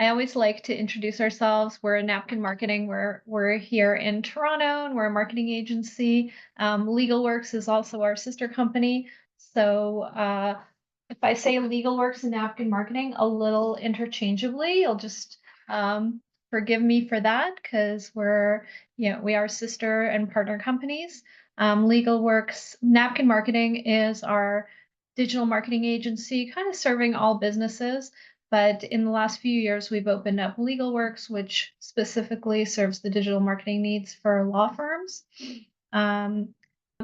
I always like to introduce ourselves. We're a Napkin Marketing. We're here in Toronto, and we're a marketing agency. LegalWorks is also our sister company. So if I say LegalWorks and Napkin Marketing a little interchangeably, you'll just forgive me for that because we are sister and partner companies. LegalWorks, Napkin Marketing is our digital marketing agency, kind of serving all businesses. But in the last few years, we've opened up LegalWorks, which specifically serves the digital marketing needs for law firms.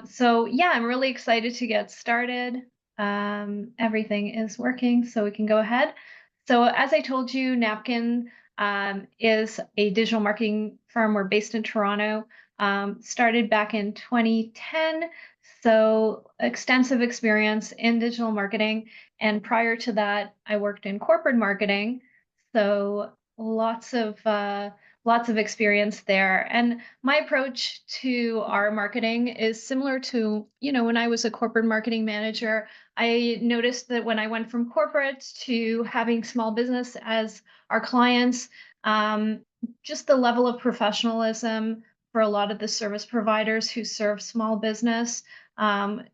So yeah, I'm really excited to get started. Everything is working, so we can go ahead. So as I told you, Napkin is a digital marketing firm. We're based in Toronto. Started back in 2010, so extensive experience in digital marketing. And prior to that, I worked in corporate marketing, so lots of experience there. And my approach to our marketing is similar to, when I was a corporate marketing manager, I noticed that when I went from corporate to having small business as our clients, just the level of professionalism for a lot of the service providers who serve small business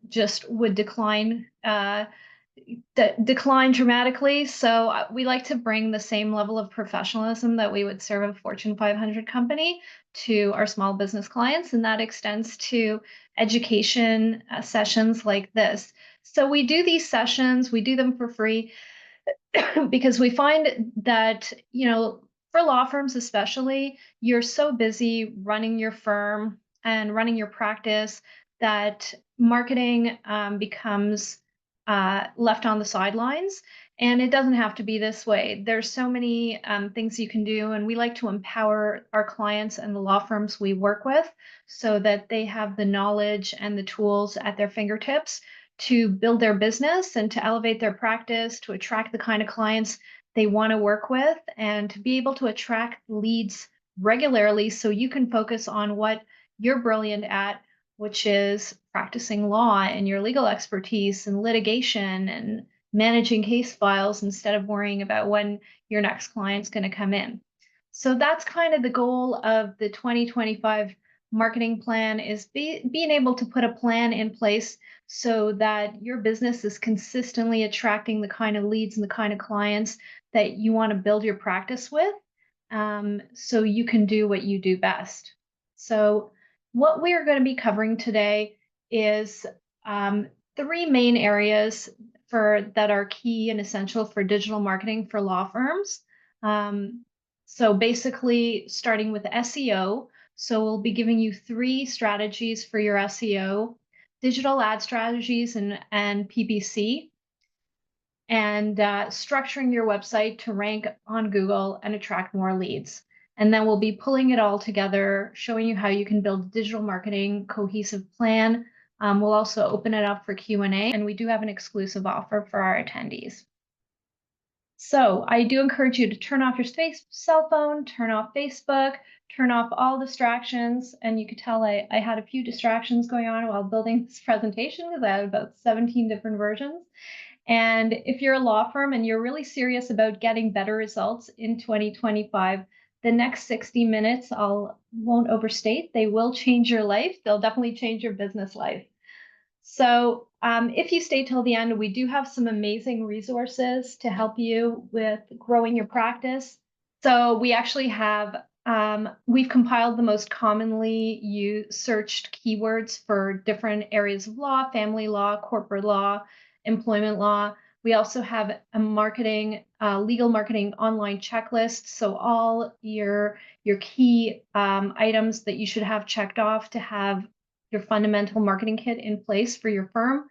just would decline dramatically. So we like to bring the same level of professionalism that we would serve a Fortune 500 company to our small business clients, and that extends to education sessions like this. So we do these sessions, we do them for free because we find that, for law firms especially, you're so busy running your firm and running your practice that marketing becomes left on the sidelines. And it doesn't have to be this way. There's so many things you can do, and we like to empower our clients and the law firms we work with so that they have the knowledge and the tools at their fingertips to build their business and to elevate their practice, to attract the kind of clients they want to work with, and to be able to attract leads regularly so you can focus on what you're brilliant at, which is practicing law and your legal expertise and litigation and managing case files instead of worrying about when your next client's going to come in. So that's kind of the goal of the 2025 marketing plan, is being able to put a plan in place so that your business is consistently attracting the kind of leads and the kind of clients that you want to build your practice with, so you can do what you do best. So what we are going to be covering today is three main areas that are key and essential for digital marketing for law firms. So basically, starting with SEO. So we'll be giving you three strategies for your SEO: digital ad strategies and PPC, and structuring your website to rank on Google and attract more leads. And then we'll be pulling it all together, showing you how you can build a digital marketing cohesive plan. We'll also open it up for Q&A, and we do have an exclusive offer for our attendees. So I do encourage you to turn off your cell phone, turn off Facebook, turn off all distractions. And you could tell I had a few distractions going on while building this presentation because I had about 17 different versions. And if you're a law firm and you're really serious about getting better results in 2025, the next 60 minutes, won't overstate, they will change your life. They'll definitely change your business life. So if you stay till the end, we do have some amazing resources to help you with growing your practice. So we actually have, we've compiled the most commonly searched keywords for different areas of law: family law, corporate law, employment law. We also have a legal marketing online checklist. So all your key items that you should have checked off to have your fundamental marketing kit in place for your firm,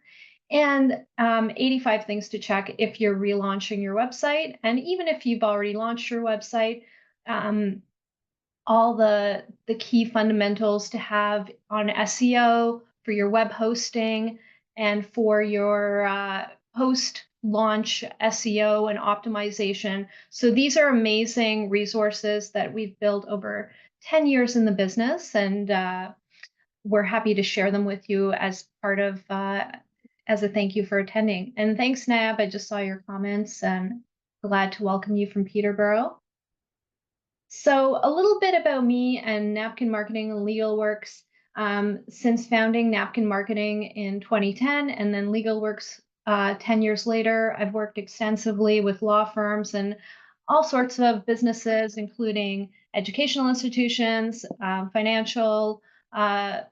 and 85 things to check if you're relaunching your website. And even if you've already launched your website, all the key fundamentals to have on SEO for your web hosting and for your post-launch SEO and optimization. So these are amazing resources that we've built over 10 years in the business, and we're happy to share them with you as part of as a thank you for attending. And thanks, Nab. I just saw your comments, and glad to welcome you from Peterborough. So, a little bit about me and Napkin Marketing and LegalWorks. Since founding Napkin Marketing in 2010 and then LegalWorks 10 years later, I've worked extensively with law firms and all sorts of businesses, including educational institutions, financial uh,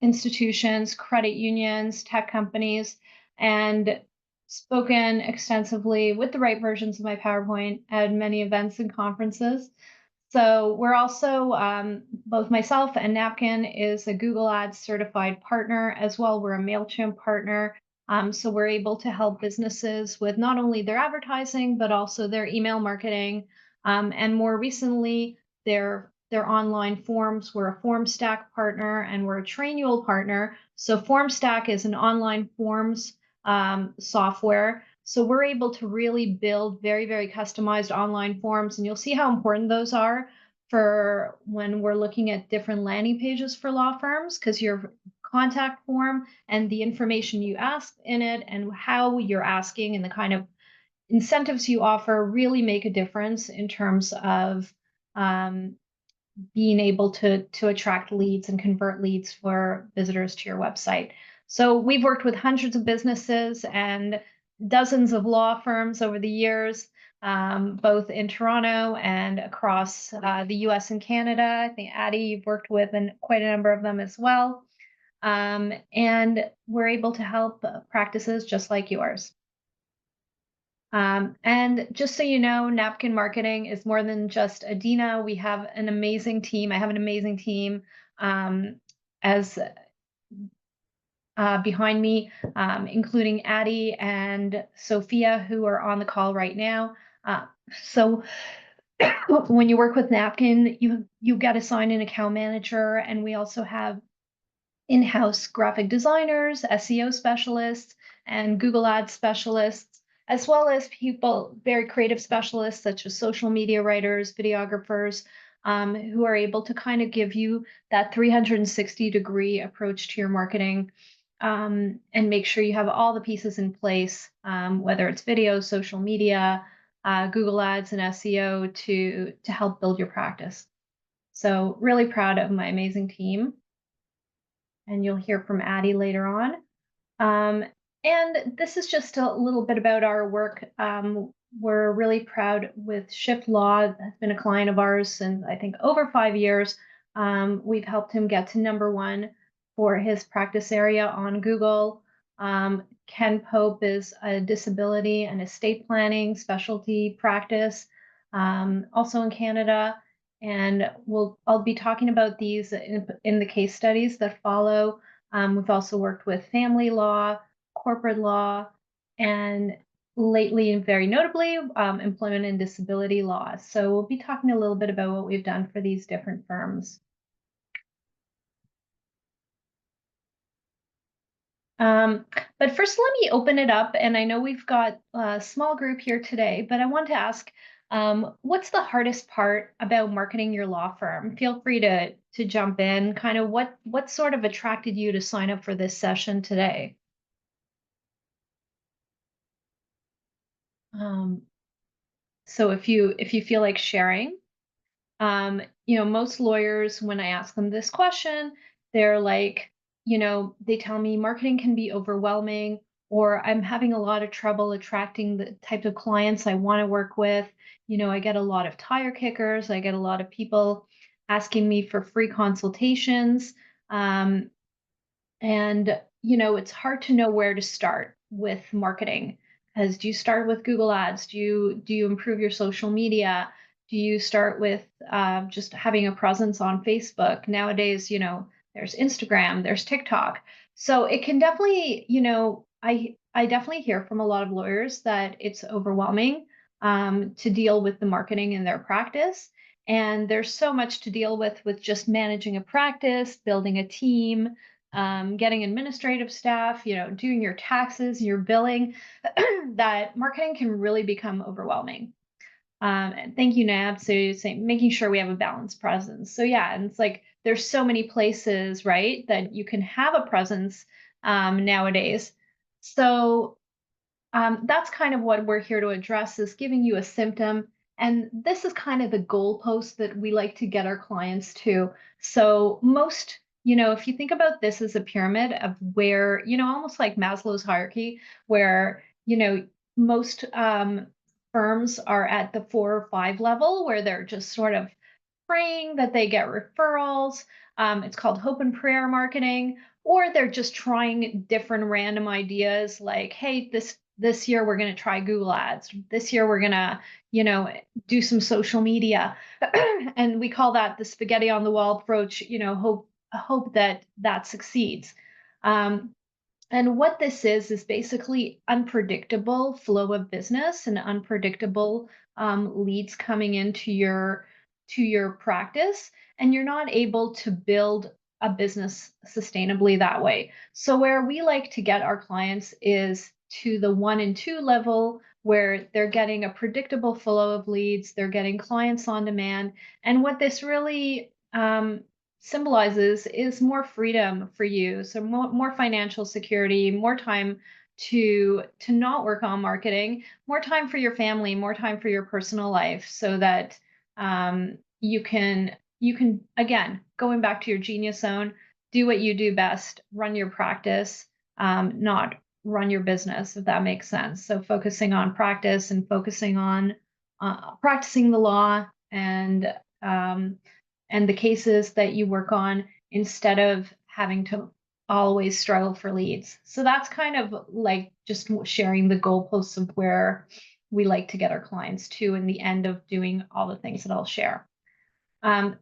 institutions, credit unions, tech companies, and spoken extensively with the right versions of my PowerPoint at many events and conferences. So we're also, both myself and Napkin is a Google Ads certified partner as well. We're a MailChimp partner. So we're able to help businesses with not only their advertising, but also their email marketing. And more recently, their online forms. We're a FormStack partner and we're a Trainual partner. So FormStack is an online forms software. So we're able to really build very, very customized online forms, and you'll see how important those are for when we're looking at different landing pages for law firms, because your contact form and the information you ask in it and how you're asking and the kind of incentives you offer really make a difference in terms of um, being able to attract leads and convert leads for visitors to your website. So we've worked with hundreds of businesses and dozens of law firms over the years, both in Toronto and across the US and Canada. I think Addie, you've worked with and quite a number of them as well. And we're able to help practices just like yours. And just so you know, Napkin Marketing is more than just Adina. We have an amazing team. I have an amazing team as behind me, including Addie and Sophia, who are on the call right now. So when you work with Napkin, you get assigned an account manager, and we also have in-house graphic designers, SEO specialists, and Google Ads specialists, as well as people, very creative specialists such as social media writers, videographers, who are able to kind of give you that 360-degree approach to your marketing, and make sure you have all the pieces in place, whether it's video, social media, Google Ads, and SEO to help build your practice. So really proud of my amazing team, and you'll hear from Addie later on. Um, and this is just a little bit about our work. We're really proud with Shift Law, has been a client of ours since I think over 5 years. We've helped him get to #1 for his practice area on Google. Ken Pope is a disability and estate planning specialty practice, also in Canada. And I'll be talking about these in the case studies that follow. We've also worked with family law, corporate law, and lately, and very notably, employment and disability law. So we'll be talking a little bit about what we've done for these different firms. But first, let me open it up. And I know we've got a small group here today, but I want to ask, what's the hardest part about marketing your law firm? Feel free to jump in. Kind of what sort of attracted you to sign up for this session today? Um, so if you feel like sharing, most lawyers, when I ask them this question, they're like, they tell me marketing can be overwhelming, or I'm having a lot of trouble attracting the type of clients I want to work with. I get a lot of tire kickers, I get a lot of people asking me for free consultations. Um, and, it's hard to know where to start with marketing. Because do you start with Google Ads? Do you improve your social media? Do you start with just having a presence on Facebook? Nowadays, there's Instagram, there's TikTok. So it can definitely, I definitely hear from a lot of lawyers that it's overwhelming to deal with the marketing in their practice. And there's so much to deal with just managing a practice, building a team, getting administrative staff, doing your taxes, your billing, that marketing can really become overwhelming. And thank you, Nab. So you're saying making sure we have a balanced presence. So yeah, and it's like there's so many places, right, that you can have a presence nowadays. So that's kind of what we're here to address, is giving you a symptom And this is kind of the goalpost that we like to get our clients to. So most, if you think about this as a pyramid of where, almost like Maslow's hierarchy, where, most firms are at the 4 or 5 level where they're just sort of praying that they get referrals. It's called hope and prayer marketing, or they're just trying different random ideas like, hey, this year we're going to try Google Ads. This year we're going to, do some social media, and we call that the spaghetti on the wall approach. Hope that that succeeds. Um, and what this is basically unpredictable flow of business and unpredictable leads coming into your practice, and you're not able to build a business sustainably that way. So where we like to get our clients is to the 1 and 2 level where they're getting a predictable flow of leads, they're getting clients on demand, and what this really symbolizes is more freedom for you. So more financial security, more time to not work on marketing, more time for your family, more time for your personal life, so that you can again, going back to your genius zone, do what you do best, run your practice, not run your business, if that makes sense. So focusing on practice and focusing on practicing the law um, and the cases that you work on instead of having to always struggle for leads. So that's kind of like just sharing the goalposts of where we like to get our clients to in the end of doing all the things that I'll share.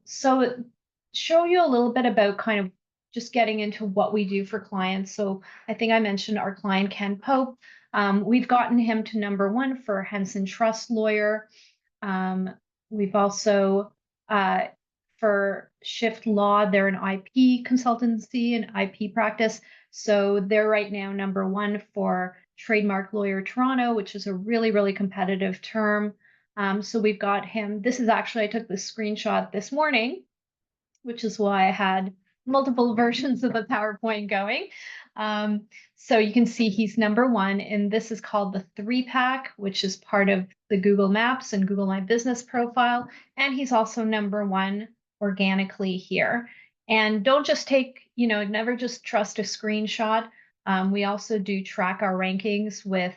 So show you a little bit about kind of just getting into what we do for clients. So I think I mentioned our client, Ken Pope. We've gotten him to #1 for Henson Trust Lawyer. We've also, for Shift Law, they're an IP consultancy and IP practice. So they're right now #1 for Trademark Lawyer Toronto, which is a really, really competitive term. So we've got him. This is actually, I took this screenshot this morning, which is why I had multiple versions of the PowerPoint going. Um, so you can see he's #1, and this is called the 3-pack, which is part of the Google Maps and Google My Business profile. And he's also #1 organically here. And don't just never just trust a screenshot. We also do track our rankings with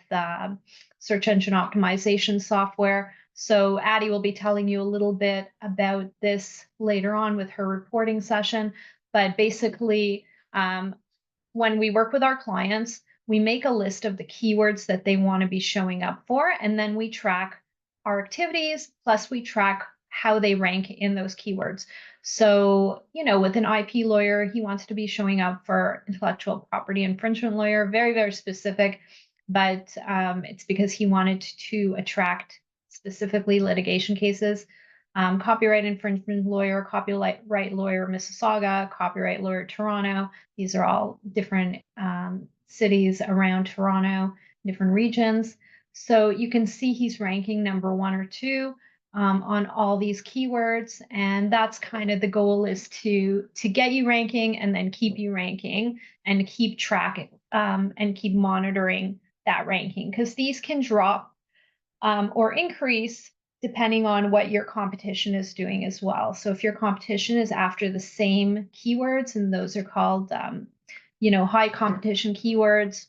search engine optimization software. So Addie will be telling you a little bit about this later on with her reporting session. But basically, when we work with our clients, we make a list of the keywords that they want to be showing up for, and then we track our activities, plus we track how they rank in those keywords. So, with an IP lawyer, he wants to be showing up for intellectual property infringement lawyer, very, very specific, but it's because he wanted to attract specifically litigation cases. Copyright infringement lawyer, copyright lawyer Mississauga, copyright lawyer Toronto. These are all different cities around Toronto, different regions. So you can see he's ranking #1 or 2 on all these keywords, and that's kind of the goal, is to get you ranking and then keep you ranking and keep tracking and keep monitoring that ranking, because these can drop or increase depending on what your competition is doing as well. So if your competition is after the same keywords, and those are called, high competition keywords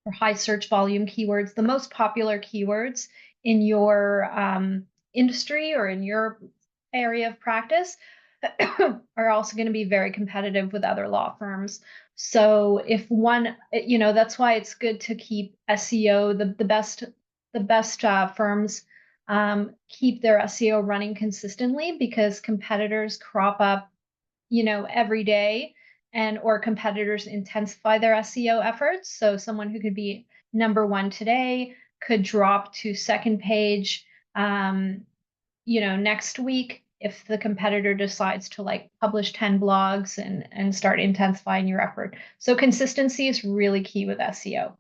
or high search volume keywords, the most popular keywords in your industry or in your area of practice are also going to be very competitive with other law firms. So if one, that's why it's good to keep SEO, the best firms keep their SEO running consistently, because competitors crop up, every day, and or competitors intensify their SEO efforts. So someone who could be #1 today could drop to second page, next week if the competitor decides to like publish 10 blogs and start intensifying your effort. So consistency is really key with SEO.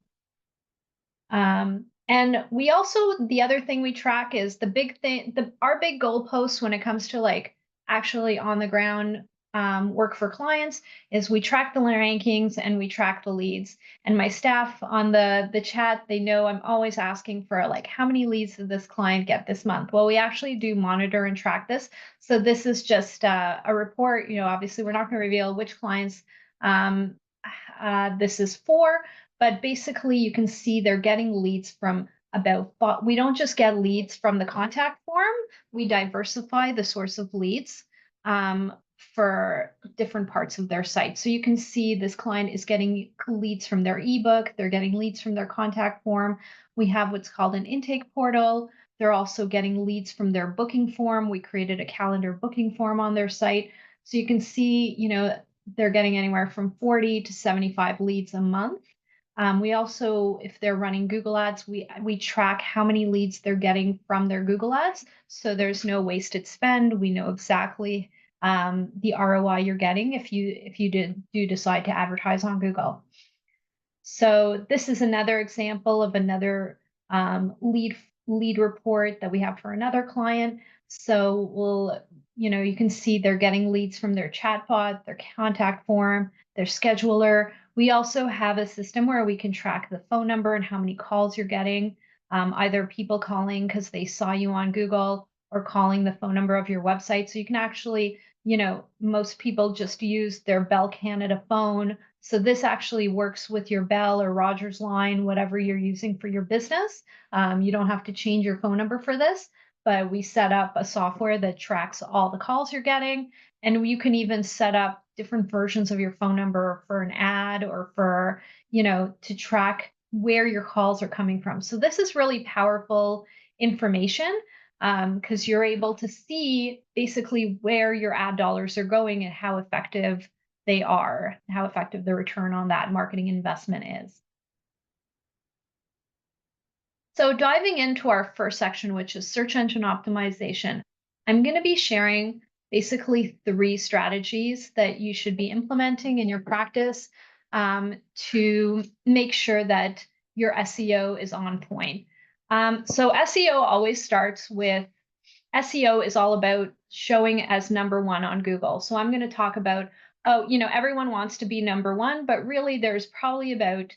And we also, the other thing we track is the big thing, our big goalposts when it comes to like actually on the ground work for clients is we track the rankings and we track the leads. And my staff on the chat, they know I'm always asking for like, how many leads did this client get this month? Well, we actually do monitor and track this. So this is just a report. Obviously we're not going to reveal which clients um, this is for, but basically you can see they're getting leads from we don't just get leads from the contact form, we diversify the source of leads for different parts of their site. So you can see this client is getting leads from their ebook, they're getting leads from their contact form. We have what's called an intake portal. They're also getting leads from their booking form. We created a calendar booking form on their site. So you can see, they're getting anywhere from 40 to 75 leads a month. We also, if they're running Google Ads, we track how many leads they're getting from their Google Ads. So there's no wasted spend. We know exactly the ROI you're getting if you do decide to advertise on Google. So this is another example of another lead report that we have for another client. So you can see they're getting leads from their chatbot, their contact form, their scheduler. We also have a system where we can track the phone number and how many calls you're getting, either people calling because they saw you on Google or calling the phone number of your website. So you can actually, most people just use their Bell Canada phone. So this actually works with your Bell or Rogers line, whatever you're using for your business. You don't have to change your phone number for this, but we set up a software that tracks all the calls you're getting. And you can even set up different versions of your phone number for an ad or for, to track where your calls are coming from. So this is really powerful information because you're able to see basically where your ad dollars are going and how effective they are, how effective the return on that marketing investment is. So diving into our first section, which is search engine optimization, I'm going to be sharing basically 3 strategies that you should be implementing in your practice to make sure that your SEO is on point. So SEO always starts with SEO is all about showing as number 1 on Google. So I'm going to talk about, everyone wants to be number 1, but really there's probably about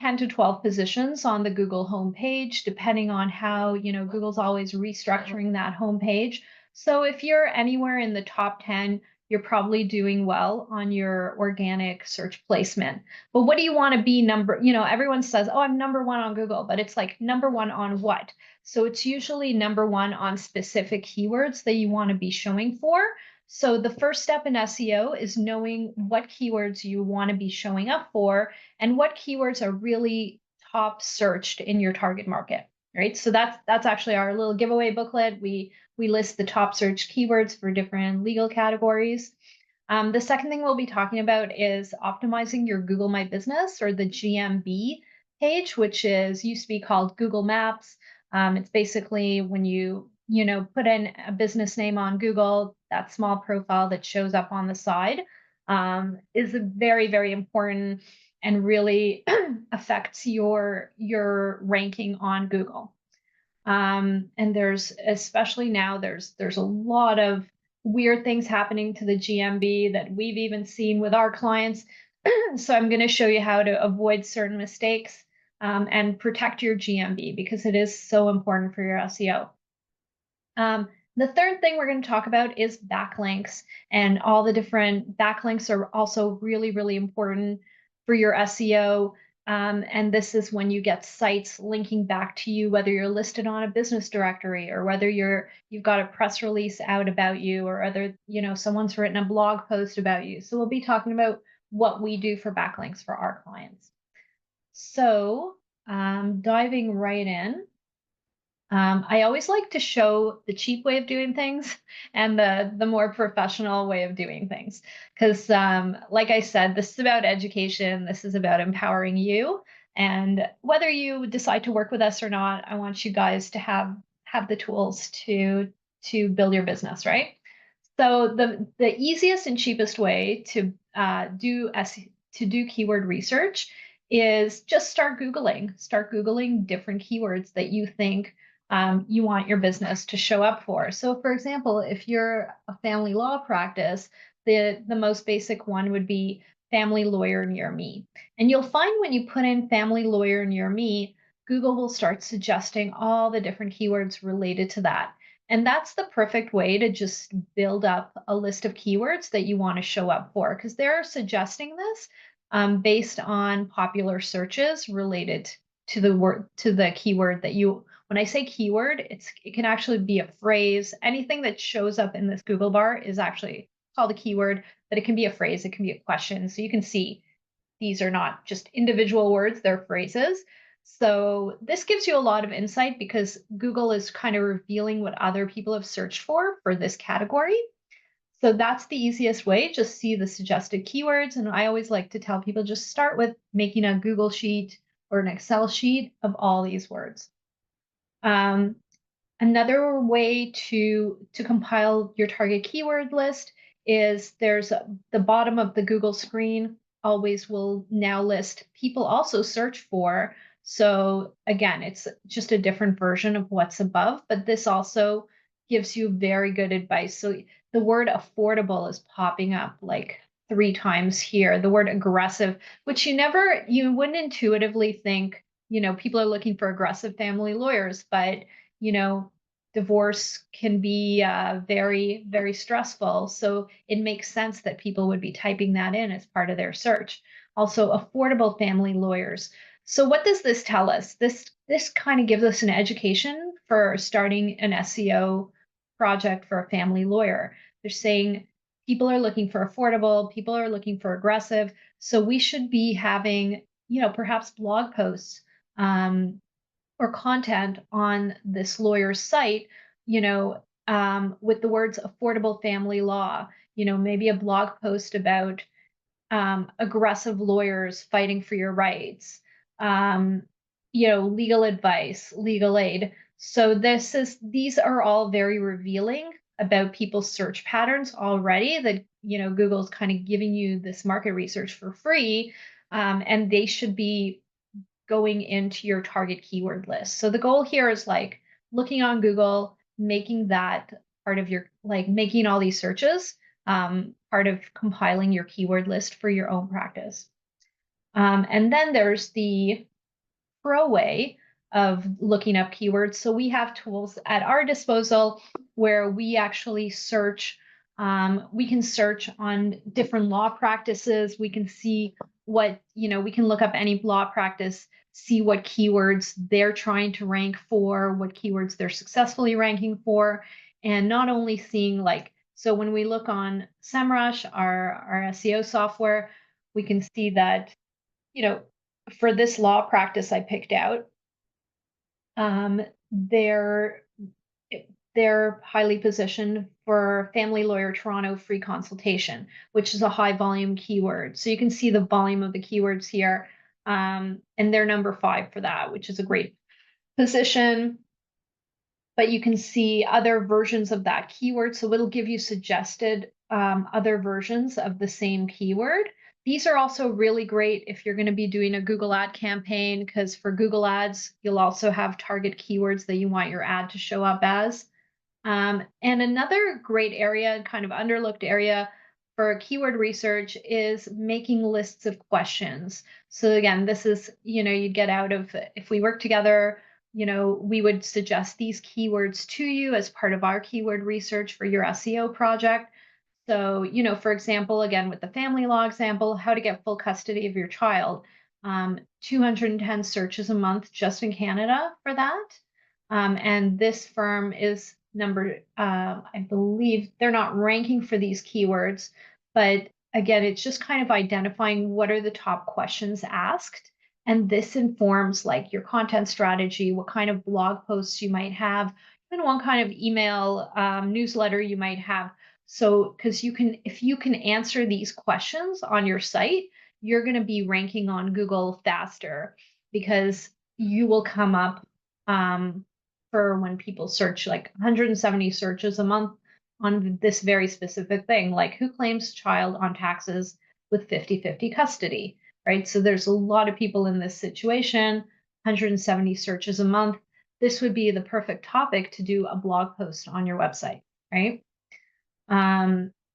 10 to 12 positions on the Google homepage, depending on how, Google's always restructuring that homepage. So if you're anywhere in the top 10, you're probably doing well on your organic search placement. But what do you want to be everyone says, oh, I'm number 1 on Google, but it's like number 1 on what? So it's usually number 1 on specific keywords that you want to be showing for. So the first step in SEO is knowing what keywords you want to be showing up for and what keywords are really top searched in your target market, right? So that's actually our little giveaway booklet. We list the top search keywords for different legal categories. The second thing we'll be talking about is optimizing your Google My Business or the GMB page, which used to be called Google Maps. It's basically when you put in a business name on Google, that small profile that shows up on the side is a very, very important and really affects your ranking on Google. And there's especially now there's a lot of weird things happening to the GMB that we've even seen with our clients. So I'm going to show you how to avoid certain mistakes and protect your GMB because it is so important for your SEO. The third thing we're going to talk about is backlinks, and all the different backlinks are also really, really important for your SEO. And this is when you get sites linking back to you, whether you're listed on a business directory or whether you've got a press release out about you or someone's written a blog post about you. So we'll be talking about what we do for backlinks for our clients. So diving right in. I always like to show the cheap way of doing things and the more professional way of doing things. Because like I said, this is about education. This is about empowering you. And whether you decide to work with us or not, I want you guys to have the tools to build your business, right? So the easiest and cheapest way to do keyword research is just start Googling. Start Googling different keywords that you think you want your business to show up for. So for example, if you're a family law practice, The most basic one would be family lawyer near me. And you'll find when you put in family lawyer near me, Google will start suggesting all the different keywords related to that. And that's the perfect way to just build up a list of keywords that you want to show up for, because they're suggesting this based on popular searches related to the keyword that you. When I say keyword, it can actually be a phrase. Anything that shows up in this Google bar is actually called a keyword, but it can be a phrase, it can be a question. So you can see these are not just individual words, they're phrases. So this gives you a lot of insight because Google is kind of revealing what other people have searched for this category. So that's the easiest way. Just see the suggested keywords. And I always like to tell people just start with making a Google sheet or an Excel sheet of all these words. Another way to compile your target keyword list is the bottom of the Google screen always will now list people also search for. So again, it's just a different version of what's above, but this also gives you very good advice. So the word affordable is popping up like 3 times here. The word aggressive, which you wouldn't intuitively think, people are looking for aggressive family lawyers, but divorce can be very, very stressful. So it makes sense that people would be typing that in as part of their search. Also, affordable family lawyers. So what does this tell us? This kind of gives us an education for starting an SEO project for a family lawyer. They're saying people are looking for affordable, people are looking for aggressive. So we should be having, perhaps blog posts or content on this lawyer's site, with the words affordable family law, maybe a blog post about aggressive lawyers fighting for your rights, legal advice, legal aid. So these are all very revealing about people's search patterns already that, Google's kind of giving you this market research for free. And they should be going into your target keyword list. So the goal here is like looking on Google, making that part of making all these searches part of compiling your keyword list for your own practice. And then there's the pro way of looking up keywords. So we have tools at our disposal where we actually search. We can search on different law practices. We can see we can look up any law practice, see what keywords they're trying to rank for, what keywords they're successfully ranking for, and not only seeing so when we look on SEMrush, our SEO software, we can see that, for this law practice I picked out, um, they're they're highly positioned for Family Lawyer Toronto free consultation, which is a high volume keyword. So you can see the volume of the keywords here, and they're number 5 for that, which is a great position. But you can see other versions of that keyword. So it'll give you suggested other versions of the same keyword. These are also really great if you're going to be doing a Google ad campaign, because for Google ads, you'll also have target keywords that you want your ad to show up as. And another great area, kind of underlooked area for keyword research is making lists of questions. So again, this is, you get out of, if we work together, we would suggest these keywords to you as part of our keyword research for your SEO project. So, for example, again, with the family law example, how to get full custody of your child, 210 searches a month just in Canada for that. And this firm is I believe they're not ranking for these keywords, but again, it's just kind of identifying what are the top questions asked. And this informs like your content strategy, what kind of blog posts you might have, even what kind of email newsletter you might have. So, because if you can answer these questions on your site, you're going to be ranking on Google faster because you will come up for when people search like 170 searches a month on this very specific thing, like who claims child on taxes with 50-50 custody, right? So there's a lot of people in this situation, 170 searches a month. This would be the perfect topic to do a blog post on your website, right?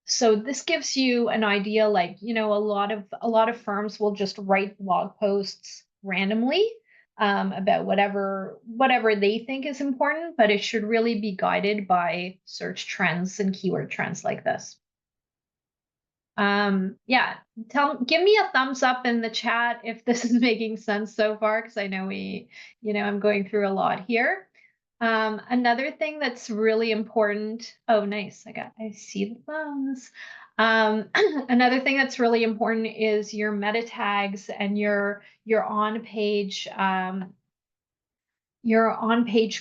So this gives you an idea, like, a lot of firms will just write blog posts randomly about whatever they think is important, but it should really be guided by search trends and keyword trends like this. Yeah, give me a thumbs up in the chat if this is making sense so far, because I know I'm going through a lot here. Another thing that's really important. Oh, nice. I see the thumbs. Another thing that's really important is your meta tags and your on-page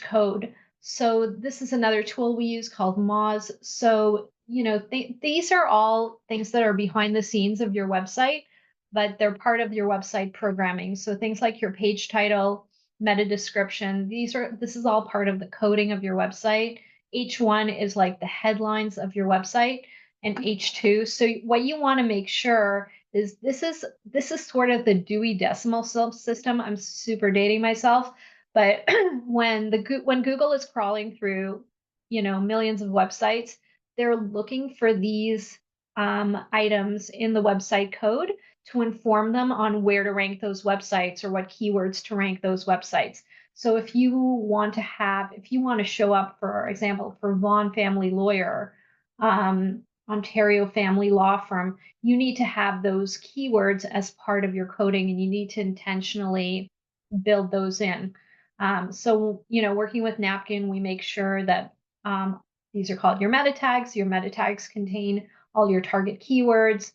code. So this is another tool we use called Moz. So, these are all things that are behind the scenes of your website, but they're part of your website programming. So things like your page title, meta description, this is all part of the coding of your website. H1 is like the headlines of your website, and H2. So what you want to make sure is this is sort of the Dewey Decimal System. I'm super dating myself, but when Google is crawling through, millions of websites, they're looking for these items in the website code to inform them on where to rank those websites or what keywords to rank those websites. So if you want to show up, for example, for Vaughan Family Lawyer, Ontario Family Law Firm, you need to have those keywords as part of your coding, and you need to intentionally build those in. So, working with Napkin, we make sure that these are called your meta tags. Your meta tags contain all your target keywords.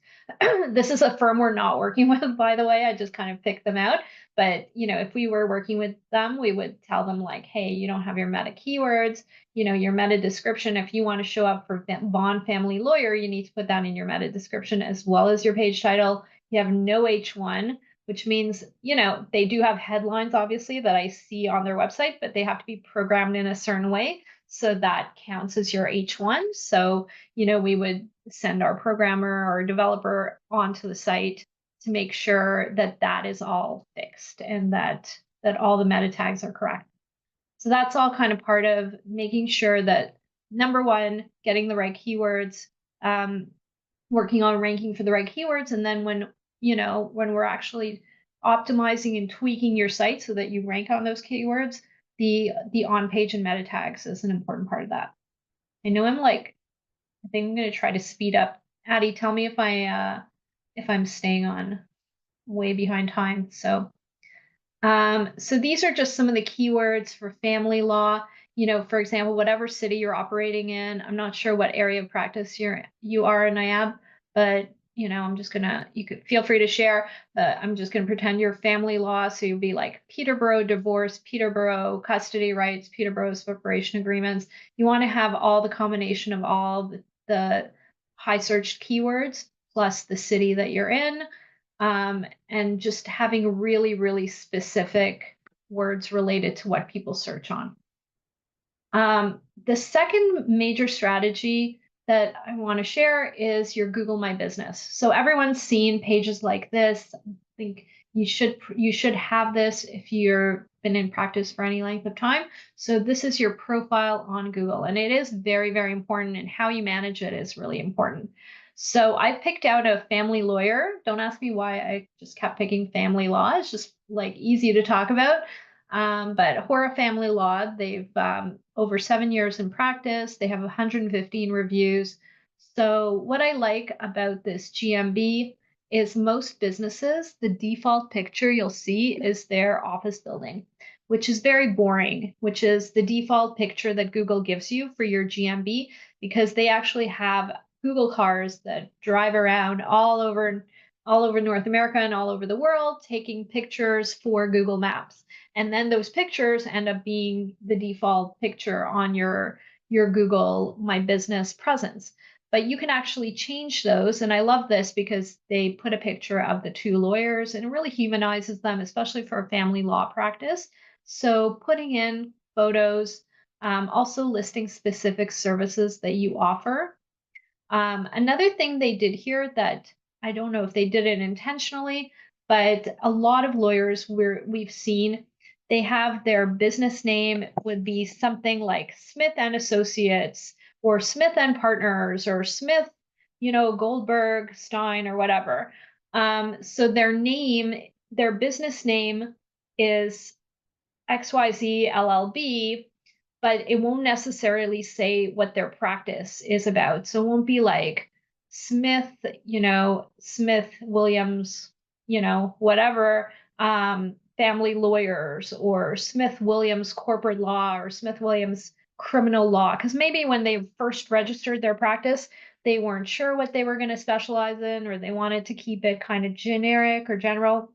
This is a firm we're not working with, by the way. I just kind of picked them out. But, if we were working with them, we would tell them like, hey, you don't have your meta keywords, your meta description. If you want to show up for Bond Family Lawyer, you need to put that in your meta description as well as your page title. You have no H1, which means, they do have headlines, obviously, that I see on their website, but they have to be programmed in a certain way. So that counts as your H1. So, we would send our programmer or developer onto the site to make sure that that is all fixed and that all the meta tags are correct. So that's all kind of part of making sure that, number one, getting the right keywords, working on ranking for the right keywords, and then when we're actually optimizing and tweaking your site so that you rank on those keywords, the on-page and meta tags is an important part of that. I know I think I'm going to try to speed up. Addie, tell me if I'm staying on way behind time. So these are just some of the keywords for family law. For example, whatever city you're operating in. I'm not sure what area of practice you are in NIAB, but you could feel free to share. I'm just gonna pretend you're family law, so you'd be like Peterborough divorce, Peterborough custody rights, Peterborough separation agreements. You want to have all the combination of all the high searched keywords plus the city that you're in, and just having really, really specific words related to what people search on. The second major strategy that I want to share is your Google My Business. So everyone's seen pages like this. I think you should have this if you've been in practice for any length of time. So this is your profile on Google, and it is very, very important, and how you manage it is really important. So I picked out a family lawyer. Don't ask me why I just kept picking family law. It's just like easy to talk about. But Hora Family Law, they've over 7 years in practice. They have 115 reviews. So what I like about this GMB is most businesses, the default picture you'll see is their office building, which is very boring, which is the default picture that Google gives you for your GMB, because they actually have Google cars that drive around all over North America and all over the world, taking pictures for Google Maps. And then those pictures end up being the default picture on your Google My Business presence. But you can actually change those. And I love this because they put a picture of the two lawyers, and it really humanizes them, especially for a family law practice. So putting in photos, also listing specific services that you offer. Another thing they did here that I don't know if they did it intentionally, but a lot of lawyers we've seen, they have their business name would be something like Smith and Associates or Smith and Partners or Smith Goldberg, Stein, or whatever. So their business name is XYZ LLB, but it won't necessarily say what their practice is about. So it won't be like Smith, Smith Williams, whatever, family lawyers, or Smith Williams corporate law, or Smith Williams criminal law. Because maybe when they first registered their practice, they weren't sure what they were going to specialize in, or they wanted to keep it kind of generic or general.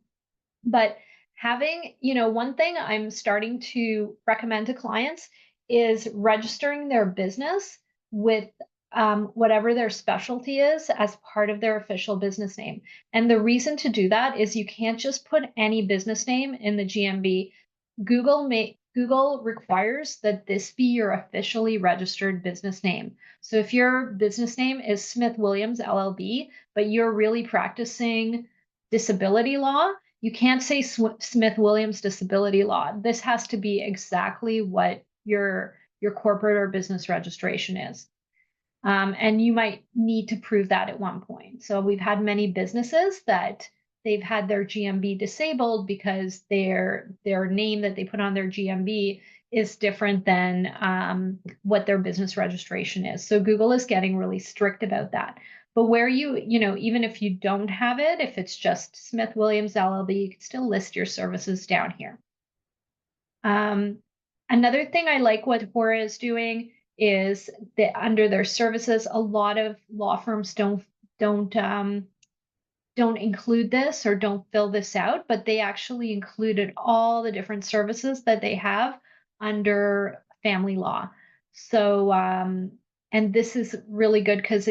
But one thing I'm starting to recommend to clients is registering their business with whatever their specialty is as part of their official business name. And the reason to do that is you can't just put any business name in the GMB. Google requires that this be your officially registered business name. So if your business name is Smith Williams LLB, but you're really practicing disability law, you can't say Smith Williams Disability Law. This has to be exactly what your corporate or business registration is. And you might need to prove that at one point. So we've had many businesses that they've had their GMB disabled because their name that they put on their GMB is different than what their business registration is. So Google is getting really strict about that. But where even if you don't have it, if it's just Smith Williams LLB, you can still list your services down here. Another thing I like what Hora is doing is that under their services, a lot of law firms don't include this or don't fill this out, but they actually included all the different services that they have under family law. So, and this is really good because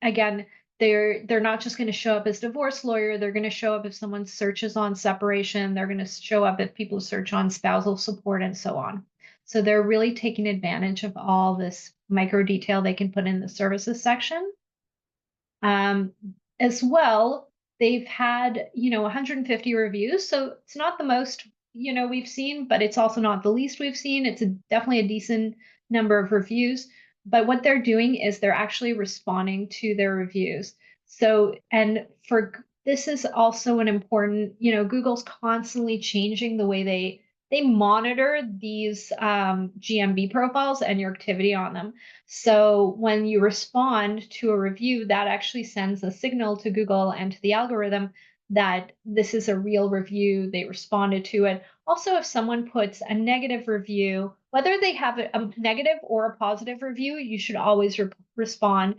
again, they're not just going to show up as divorce lawyer. They're going to show up if someone searches on separation. They're going to show up if people search on spousal support and so on. So they're really taking advantage of all this micro detail they can put in the services section. As well, they've had, 150 reviews. So it's not the most, we've seen, but it's also not the least we've seen. It's definitely a decent number of reviews. But what they're doing is they're actually responding to their reviews. So, and for this is also an important, Google's constantly changing the way they monitor these GMB profiles and your activity on them. So when you respond to a review, that actually sends a signal to Google and to the algorithm that this is a real review. They responded to it. Also, if someone puts a negative review, whether they have a negative or a positive review, you should always respond.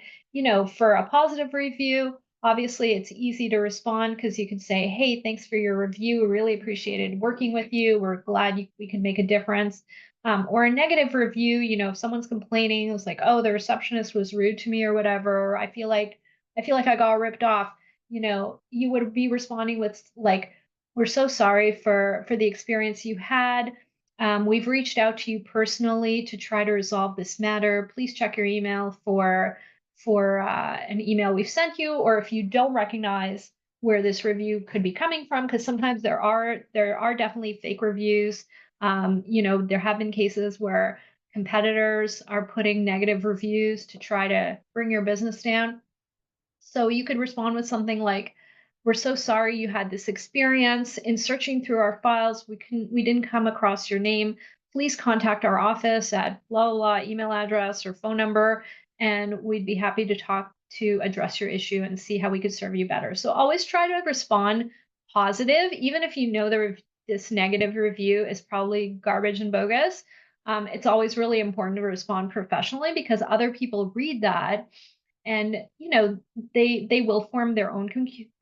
For a positive review, obviously it's easy to respond because you can say, hey, thanks for your review. Really appreciated working with you. We're glad we can make a difference. Or a negative review, if someone's complaining, it's like, oh, the receptionist was rude to me or whatever, or I feel like I got ripped off, you would be responding with like, we're so sorry for the experience you had. We've reached out to you personally to try to resolve this matter. Please check your email for an email we've sent you, or if you don't recognize where this review could be coming from, because sometimes there are definitely fake reviews. There have been cases where competitors are putting negative reviews to try to bring your business down. So you could respond with something like, we're so sorry you had this experience. In searching through our files, we didn't come across your name. Please contact our office at blah, blah, blah, email address or phone number, and we'd be happy to talk to address your issue and see how we could serve you better. So always try to respond positive, even if you know this negative review is probably garbage and bogus. It's always really important to respond professionally because other people read that and they will form their own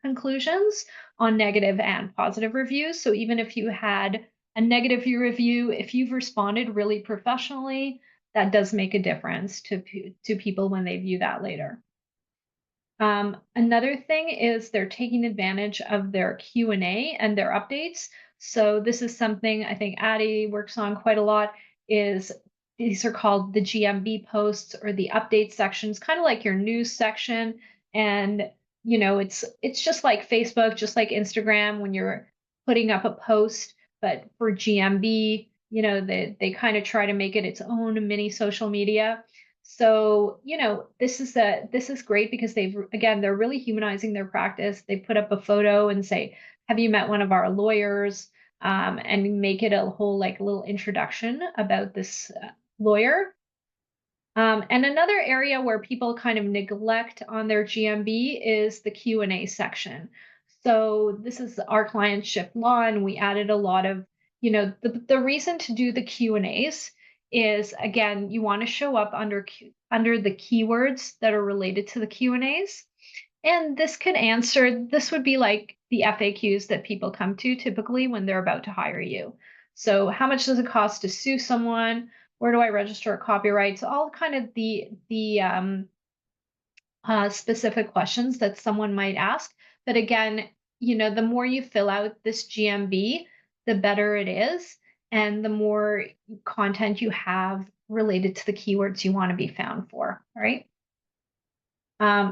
conclusions on negative and positive reviews. So even if you had a negative review, if you've responded really professionally, that does make a difference to people when they view that later. Another thing is they're taking advantage of their Q&A and their updates. So this is something I think Addie works on quite a lot, is these are called the GMB posts or the update sections, kind of like your news section. And it's just like Facebook, just like Instagram when you're putting up a post, but for GMB, they kind of try to make it its own mini social media. So, this is great because they're really humanizing their practice. They put up a photo and say, "Have you met one of our lawyers?" And make it a whole like little introduction about this lawyer. And another area where people kind of neglect on their GMB is the Q&A section. So this is our client Shift Law, and we added a lot of, the reason to do the Q&As is again, you want to show up under the keywords that are related to the Q&As. And this would be like the FAQs that people come to typically when they're about to hire you. So how much does it cost to sue someone? Where do I register a copyright? So all kind of the specific questions that someone might ask. But again, the more you fill out this GMB, the better it is, and the more content you have related to the keywords you want to be found for, right?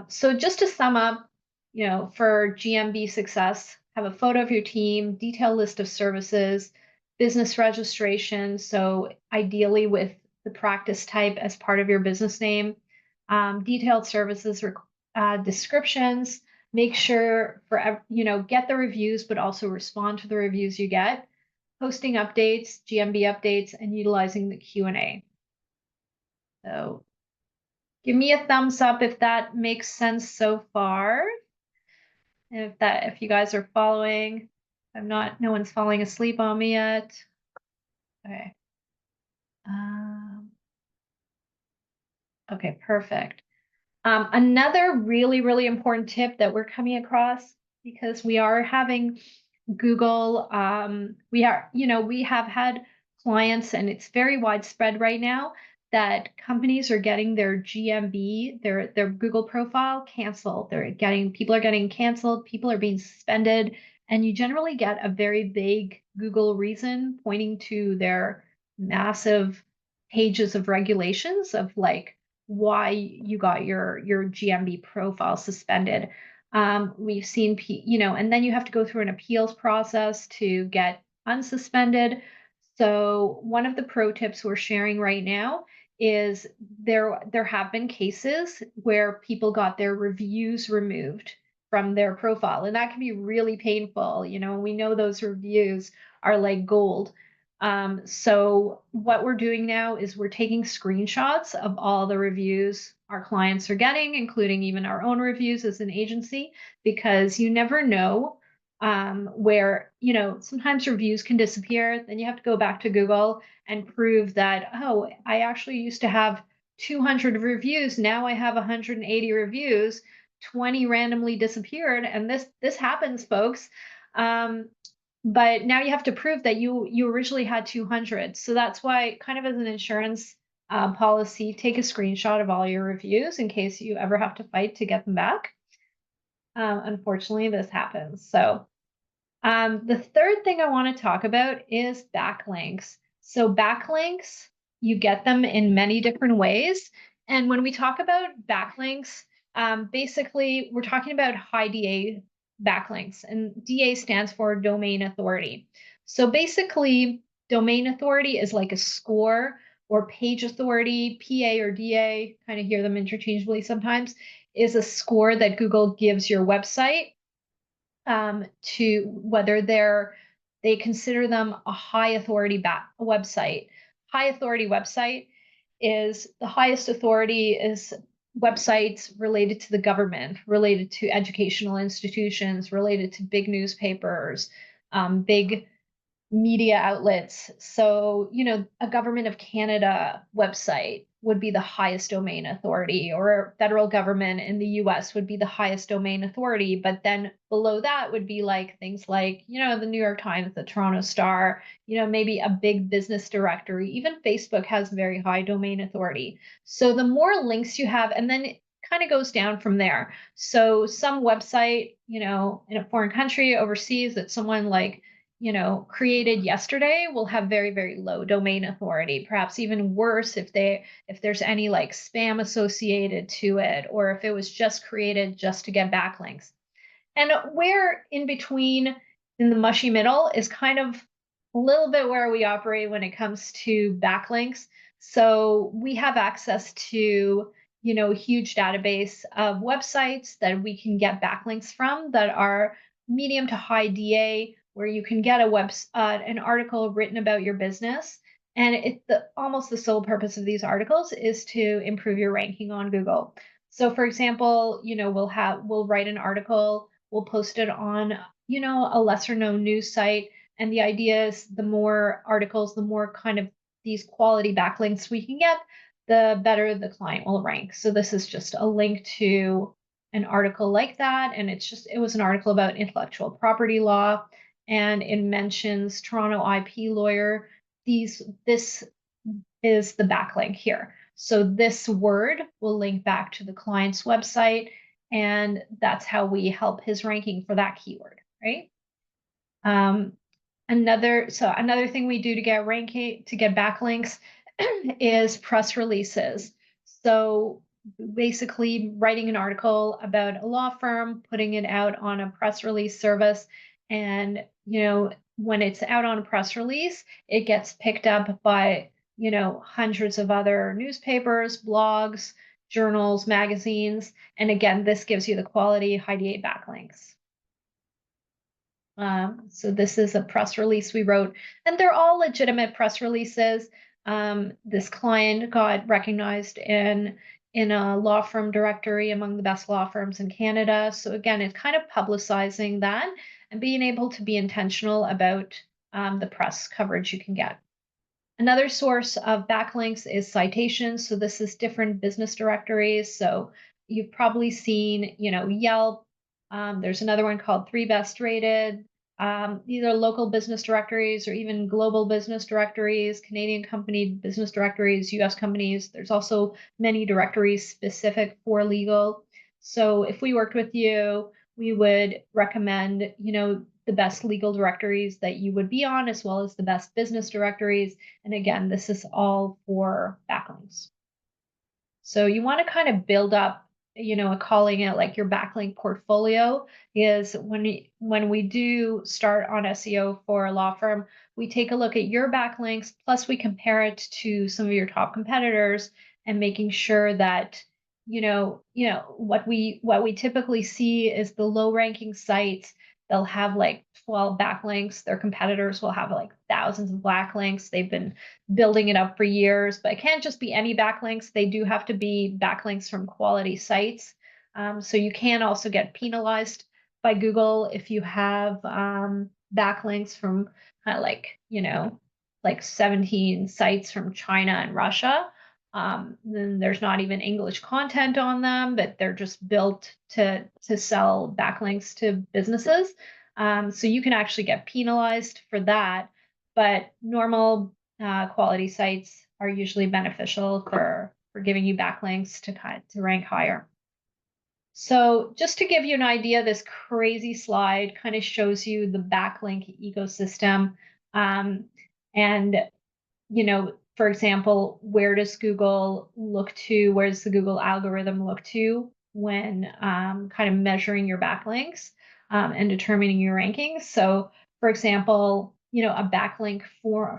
So just to sum up, for GMB success, have a photo of your team, detailed list of services, business registration. So ideally with the practice type as part of your business name, detailed services, descriptions, make sure get the reviews, but also respond to the reviews you get, posting updates, GMB updates, and utilizing the Q&A. So give me a thumbs up if that makes sense so far. And if you guys are following, no one's falling asleep on me yet. Okay. Um, okay, perfect. Another really, really important tip that we're coming across because we are having Google, we have had clients and it's very widespread right now that companies are getting their GMB, their Google profile canceled. People are getting canceled, people are being suspended, and you generally get a very vague Google reason pointing to their massive pages of regulations of like why you got your GMB profile suspended. We've seen, and then you have to go through an appeals process to get unsuspended. So one of the pro tips we're sharing right now is there have been cases where people got their reviews removed from their profile, and that can be really painful. We know those reviews are like gold. So what we're doing now is we're taking screenshots of all the reviews our clients are getting, including even our own reviews as an agency, because you never know where, sometimes reviews can disappear. Then you have to go back to Google and prove that, oh, I actually used to have 200 reviews. Now I have 180 reviews. 20 randomly disappeared. And this happens, folks. But now you have to prove that you originally had 200. So that's why, kind of as an insurance policy, take a screenshot of all your reviews in case you ever have to fight to get them back. Unfortunately, this happens. So the third thing I want to talk about is backlinks. So backlinks, you get them in many different ways. And when we talk about backlinks, basically we're talking about high DA backlinks, and DA stands for domain authority. So basically, domain authority is like a score, or page authority, PA or DA, kind of hear them interchangeably sometimes, is a score that Google gives your website to whether they consider them a high authority website. High authority website is the highest authority is websites related to the government, related to educational institutions, related to big newspapers, big media outlets. So, a Government of Canada website would be the highest domain authority, or federal government in the US would be the highest domain authority. But then below that would be like things like, the New York Times, the Toronto Star, maybe a big business directory. Even Facebook has very high domain authority. So the more links you have, and then it kind of goes down from there. So some website, in a foreign country overseas that someone like created yesterday will have very, very low domain authority, perhaps even worse if there's any like spam associated to it, or if it was just created just to get backlinks. And where in between in the mushy middle is kind of a little bit where we operate when it comes to backlinks. So we have access to, a huge database of websites that we can get backlinks from that are medium to high DA, where you can get an article written about your business. And almost the sole purpose of these articles is to improve your ranking on Google. So for example, we'll write an article, we'll post it on, a lesser known news site. And the idea is the more articles, the more kind of these quality backlinks we can get, the better the client will rank. So this is just a link to an article like that. And it was an article about intellectual property law, and it mentions Toronto IP lawyer. This is the backlink here. So this word will link back to the client's website, and that's how we help his ranking for that keyword, right? Um, another thing we do to get backlinks is press releases. So basically writing an article about a law firm, putting it out on a press release service, and when it's out on a press release, it gets picked up by hundreds of other newspapers, blogs, journals, magazines, and again, this gives you the quality high DA backlinks. So this is a press release we wrote, and they're all legitimate press releases. This client got recognized in a law firm directory among the best law firms in Canada. So again, it's kind of publicizing that and being able to be intentional about the press coverage you can get. Another source of backlinks is citations. So this is different business directories. So you've probably seen, Yelp. There's another one called Three Best Rated. These are local business directories or even global business directories, Canadian company business directories, US companies. There's also many directories specific for legal. So if we worked with you, we would recommend, the best legal directories that you would be on, as well as the best business directories. And again, this is all for backlinks. So you want to kind of build up, calling it like your backlink portfolio is when we do start on SEO for a law firm, we take a look at your backlinks, plus we compare it to some of your top competitors and making sure that what we typically see is the low ranking sites, they'll have like 12 backlinks. Their competitors will have like thousands of backlinks. They've been building it up for years, but it can't just be any backlinks. They do have to be backlinks from quality sites. So you can also get penalized by Google if you have backlinks from kind of like 17 sites from China and Russia. Then there's not even English content on them, but they're just built to sell backlinks to businesses. So you can actually get penalized for that, but normal quality sites are usually beneficial for giving you backlinks to rank higher. So just to give you an idea, this crazy slide kind of shows you the backlink ecosystem. And for example, where does Google look to? Where does the Google algorithm look to when kind of measuring your backlinks and determining your rankings? So, for example, a backlink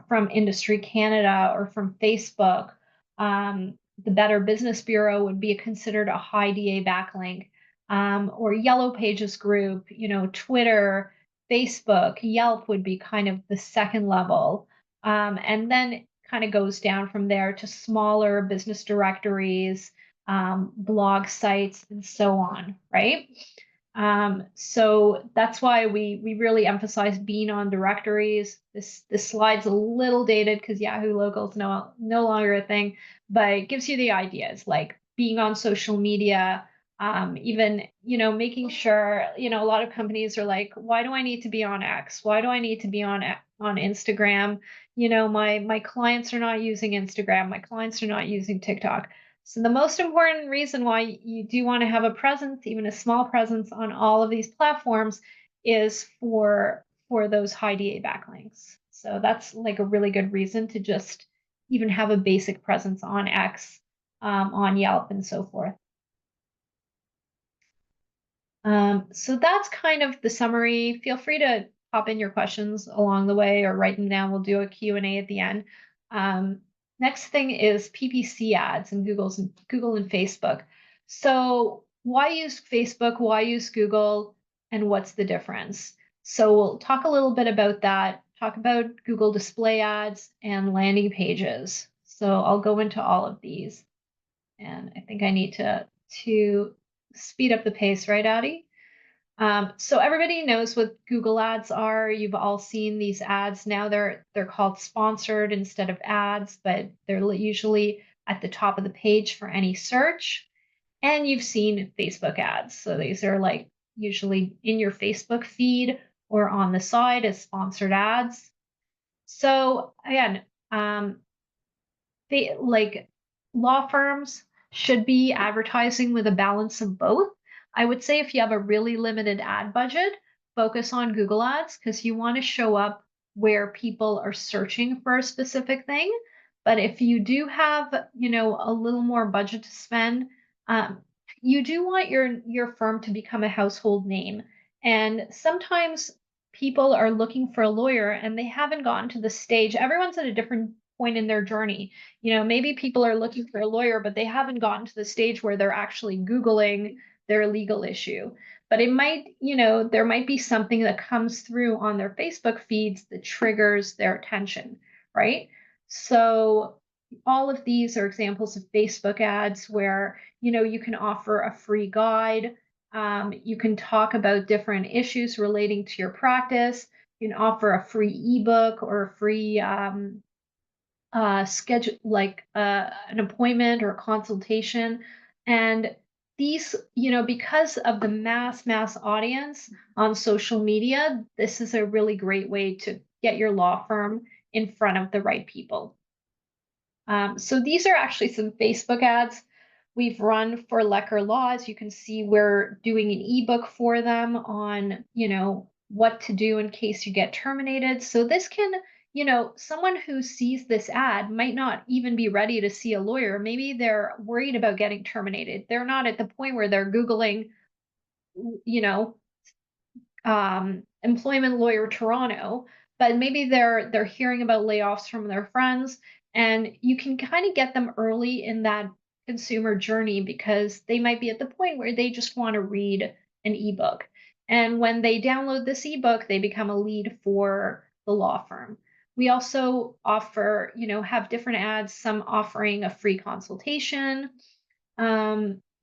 from Industry Canada or from Facebook, the Better Business Bureau would be considered a high DA backlink, or Yellow Pages Group, Twitter, Facebook, Yelp would be kind of the second level. And then kind of goes down from there to smaller business directories, blog sites, and so on, right? So that's why we really emphasize being on directories. This slide's a little dated because Yahoo Local is no longer a thing, but it gives you the ideas like being on social media, even making sure a lot of companies are like, why do I need to be on X? Why do I need to be on Instagram? My clients are not using Instagram. My clients are not using TikTok. So the most important reason why you do want to have a presence, even a small presence on all of these platforms, is for those high DA backlinks. So that's like a really good reason to just even have a basic presence on X, on Yelp, and so forth. So that's kind of the summary. Feel free to pop in your questions along the way or write them down. We'll do a Q&A at the end. Next thing is PPC ads and Google and Facebook. So why use Facebook? Why use Google? And what's the difference? So we'll talk a little bit about that, talk about Google display ads and landing pages. So I'll go into all of these. And I think I need to speed up the pace, right, Addie? So everybody knows what Google ads are. You've all seen these ads. Now they're called sponsored instead of ads, but they're usually at the top of the page for any search. And you've seen Facebook ads. So these are like usually in your Facebook feed or on the side as sponsored ads. So again, they like law firms should be advertising with a balance of both. I would say if you have a really limited ad budget, focus on Google Ads because you want to show up where people are searching for a specific thing. But if you do have, a little more budget to spend, um, you do want your firm to become a household name. And sometimes people are looking for a lawyer and they haven't gotten to the stage. Everyone's at a different point in their journey. Maybe people are looking for a lawyer, but they haven't gotten to the stage where they're actually Googling their legal issue. But it might, there might be something that comes through on their Facebook feeds that triggers their attention, right? So all of these are examples of Facebook ads where, you can offer a free guide. You can talk about different issues relating to your practice. You can offer a free ebook or a free schedule like an appointment or a consultation. And these, because of the mass audience on social media, this is a really great way to get your law firm in front of the right people. So these are actually some Facebook ads we've run for Lecker Law. As you can see, we're doing an ebook for them on, what to do in case you get terminated. So this can, someone who sees this ad might not even be ready to see a lawyer. Maybe they're worried about getting terminated. They're not at the point where they're Googling, you know, employment lawyer Toronto, but maybe they're hearing about layoffs from their friends, and you can kind of get them early in that consumer journey because they might be at the point where they just want to read an ebook. And when they download this ebook, they become a lead for the law firm. We also offer, have different ads, some offering a free consultation,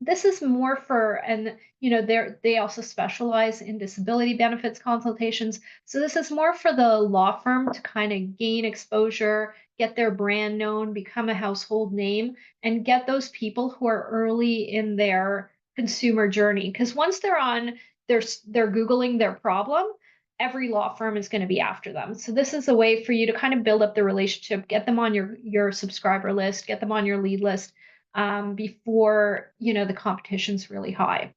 this is more for, and they also specialize in disability benefits consultations. So this is more for the law firm to kind of gain exposure, get their brand known, become a household name, and get those people who are early in their consumer journey. Because once they're Googling their problem, every law firm is going to be after them. So this is a way for you to kind of build up the relationship, get them on your subscriber list, get them on your lead list before the competition's really high.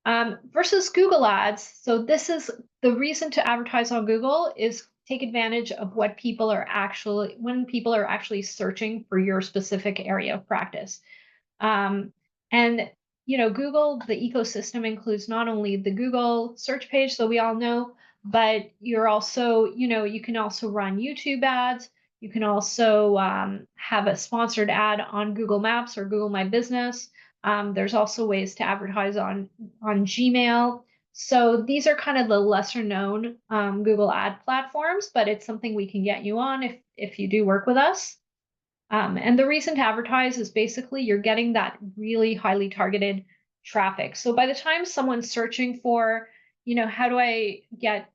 Versus Google Ads. So this is the reason to advertise on Google is take advantage of when people are actually searching for your specific area of practice. And Google, the ecosystem includes not only the Google search page that we all know, but you're also, you can also run YouTube ads. You can also have a sponsored ad on Google Maps or Google My Business. There's also ways to advertise on Gmail. So these are kind of the lesser known Google ad platforms, but it's something we can get you on if you do work with us. And the reason to advertise is basically you're getting that really highly targeted traffic. So by the time someone's searching for, how do I get,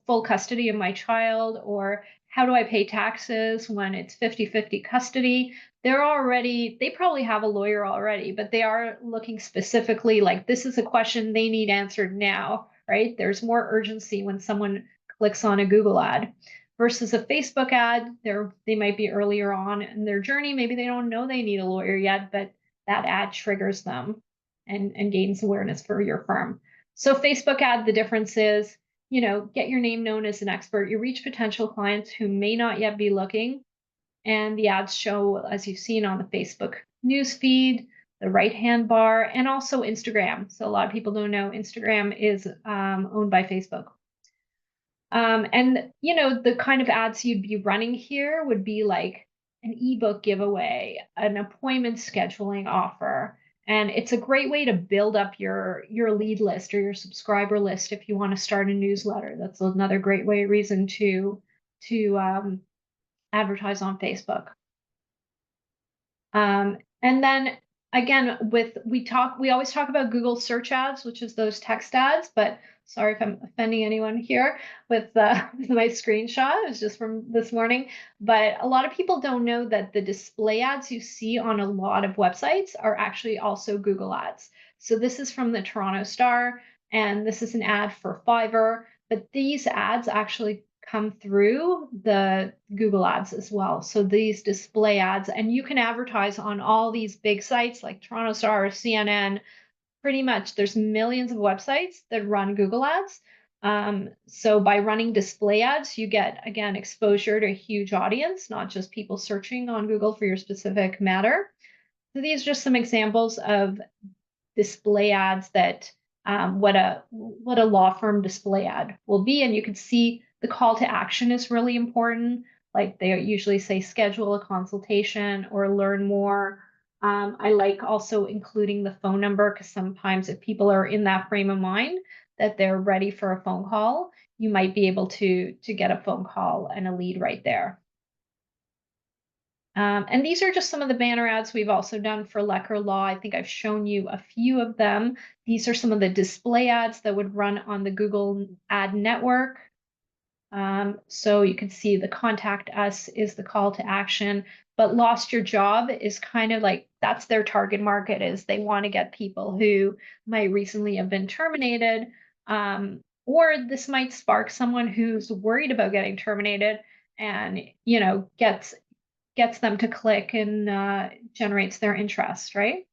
full custody of my child, or how do I pay taxes when it's 50-50 custody, they probably have a lawyer already, but they are looking specifically like this is a question they need answered now, right? There's more urgency when someone clicks on a Google ad versus a Facebook ad. They might be earlier on in their journey. Maybe they don't know they need a lawyer yet, but that ad triggers them and gains awareness for your firm. So Facebook ad, the difference is, get your name known as an expert. You reach potential clients who may not yet be looking. And the ads show, as you've seen on the Facebook news feed, the right-hand bar, and also Instagram. So a lot of people don't know Instagram is owned by Facebook. And the kind of ads you'd be running here would be like an ebook giveaway, an appointment scheduling offer. And it's a great way to build up your lead list or your subscriber list if you want to start a newsletter. That's another great reason to advertise on Facebook. And then again, we always talk about Google search ads, which is those text ads, but sorry if I'm offending anyone here with, with my screenshot. It was just from this morning. But a lot of people don't know that the display ads you see on a lot of websites are actually also Google ads. So this is from the Toronto Star, and this is an ad for Fiverr, but these ads actually come through the Google ads as well. So these display ads, and you can advertise on all these big sites like Toronto Star, CNN, pretty much there's millions of websites that run Google ads. So by running display ads, you get, again, exposure to a huge audience, not just people searching on Google for your specific matter. So these are just some examples of display ads that what a law firm display ad will be. And you can see the call to action is really important. Like they usually say schedule a consultation or learn more. I like also including the phone number because sometimes if people are in that frame of mind that they're ready for a phone call, you might be able to get a phone call and a lead right there. And these are just some of the banner ads we've also done for Lecker Law. I think I've shown you a few of them. These are some of the display ads that would run on the Google Ad Network. So you can see the contact us is the call to action, but lost your job is kind of like that's their target market is they want to get people who might recently have been terminated. Or this might spark someone who's worried about getting terminated and gets them to click and generates their interest, right?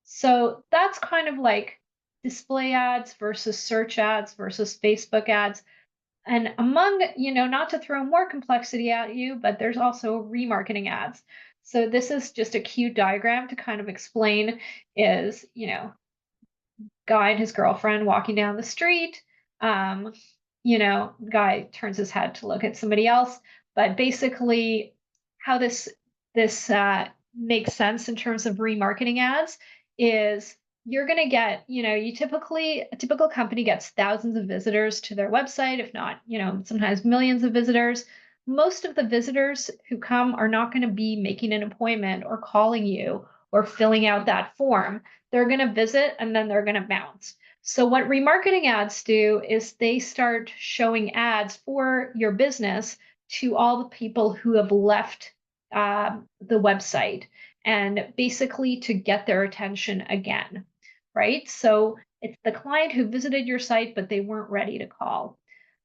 So that's kind of like display ads versus search ads versus Facebook ads. And among, not to throw more complexity at you, but there's also remarketing ads. So this is just a cute diagram to kind of explain is, guy and his girlfriend walking down the street. Um, guy turns his head to look at somebody else. But basically, how this makes sense in terms of remarketing ads is you're going to get, a typical company gets thousands of visitors to their website, if not, sometimes millions of visitors. Most of the visitors who come are not going to be making an appointment or calling you or filling out that form. They're going to visit and then they're going to bounce. So what remarketing ads do is they start showing ads for your business to all the people who have left the website and basically to get their attention again, right? So it's the client who visited your site, but they weren't ready to call.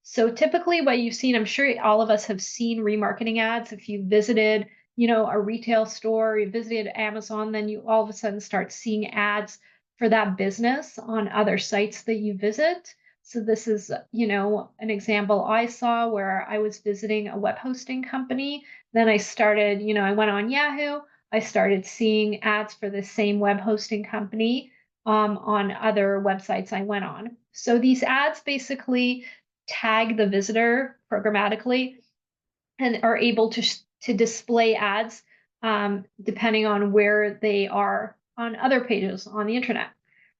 So typically what you've seen, I'm sure all of us have seen remarketing ads. If you visited, a retail store, you visited Amazon, then you all of a sudden start seeing ads for that business on other sites that you visit. So this is, an example I saw where I was visiting a web hosting company. Then I started, I went on Yahoo. I started seeing ads for the same web hosting company on other websites I went on. So these ads basically tag the visitor programmatically and are able to display ads depending on where they are on other pages on the internet,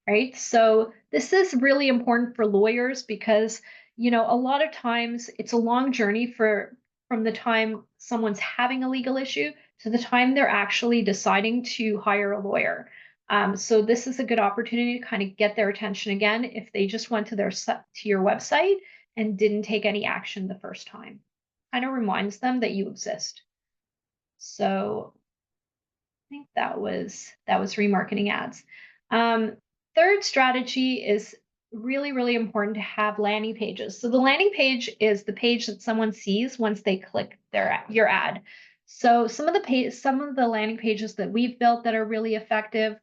right? So this is really important for lawyers because a lot of times it's a long journey from the time someone's having a legal issue to the time they're actually deciding to hire a lawyer. So this is a good opportunity to kind of get their attention again if they just went to your website and didn't take any action the first time. Kind of reminds them that you exist. So I think that was remarketing ads. Third strategy is really, really important to have landing pages. So the landing page is the page that someone sees once they click your ad. So some of the landing pages that we've built that are really effective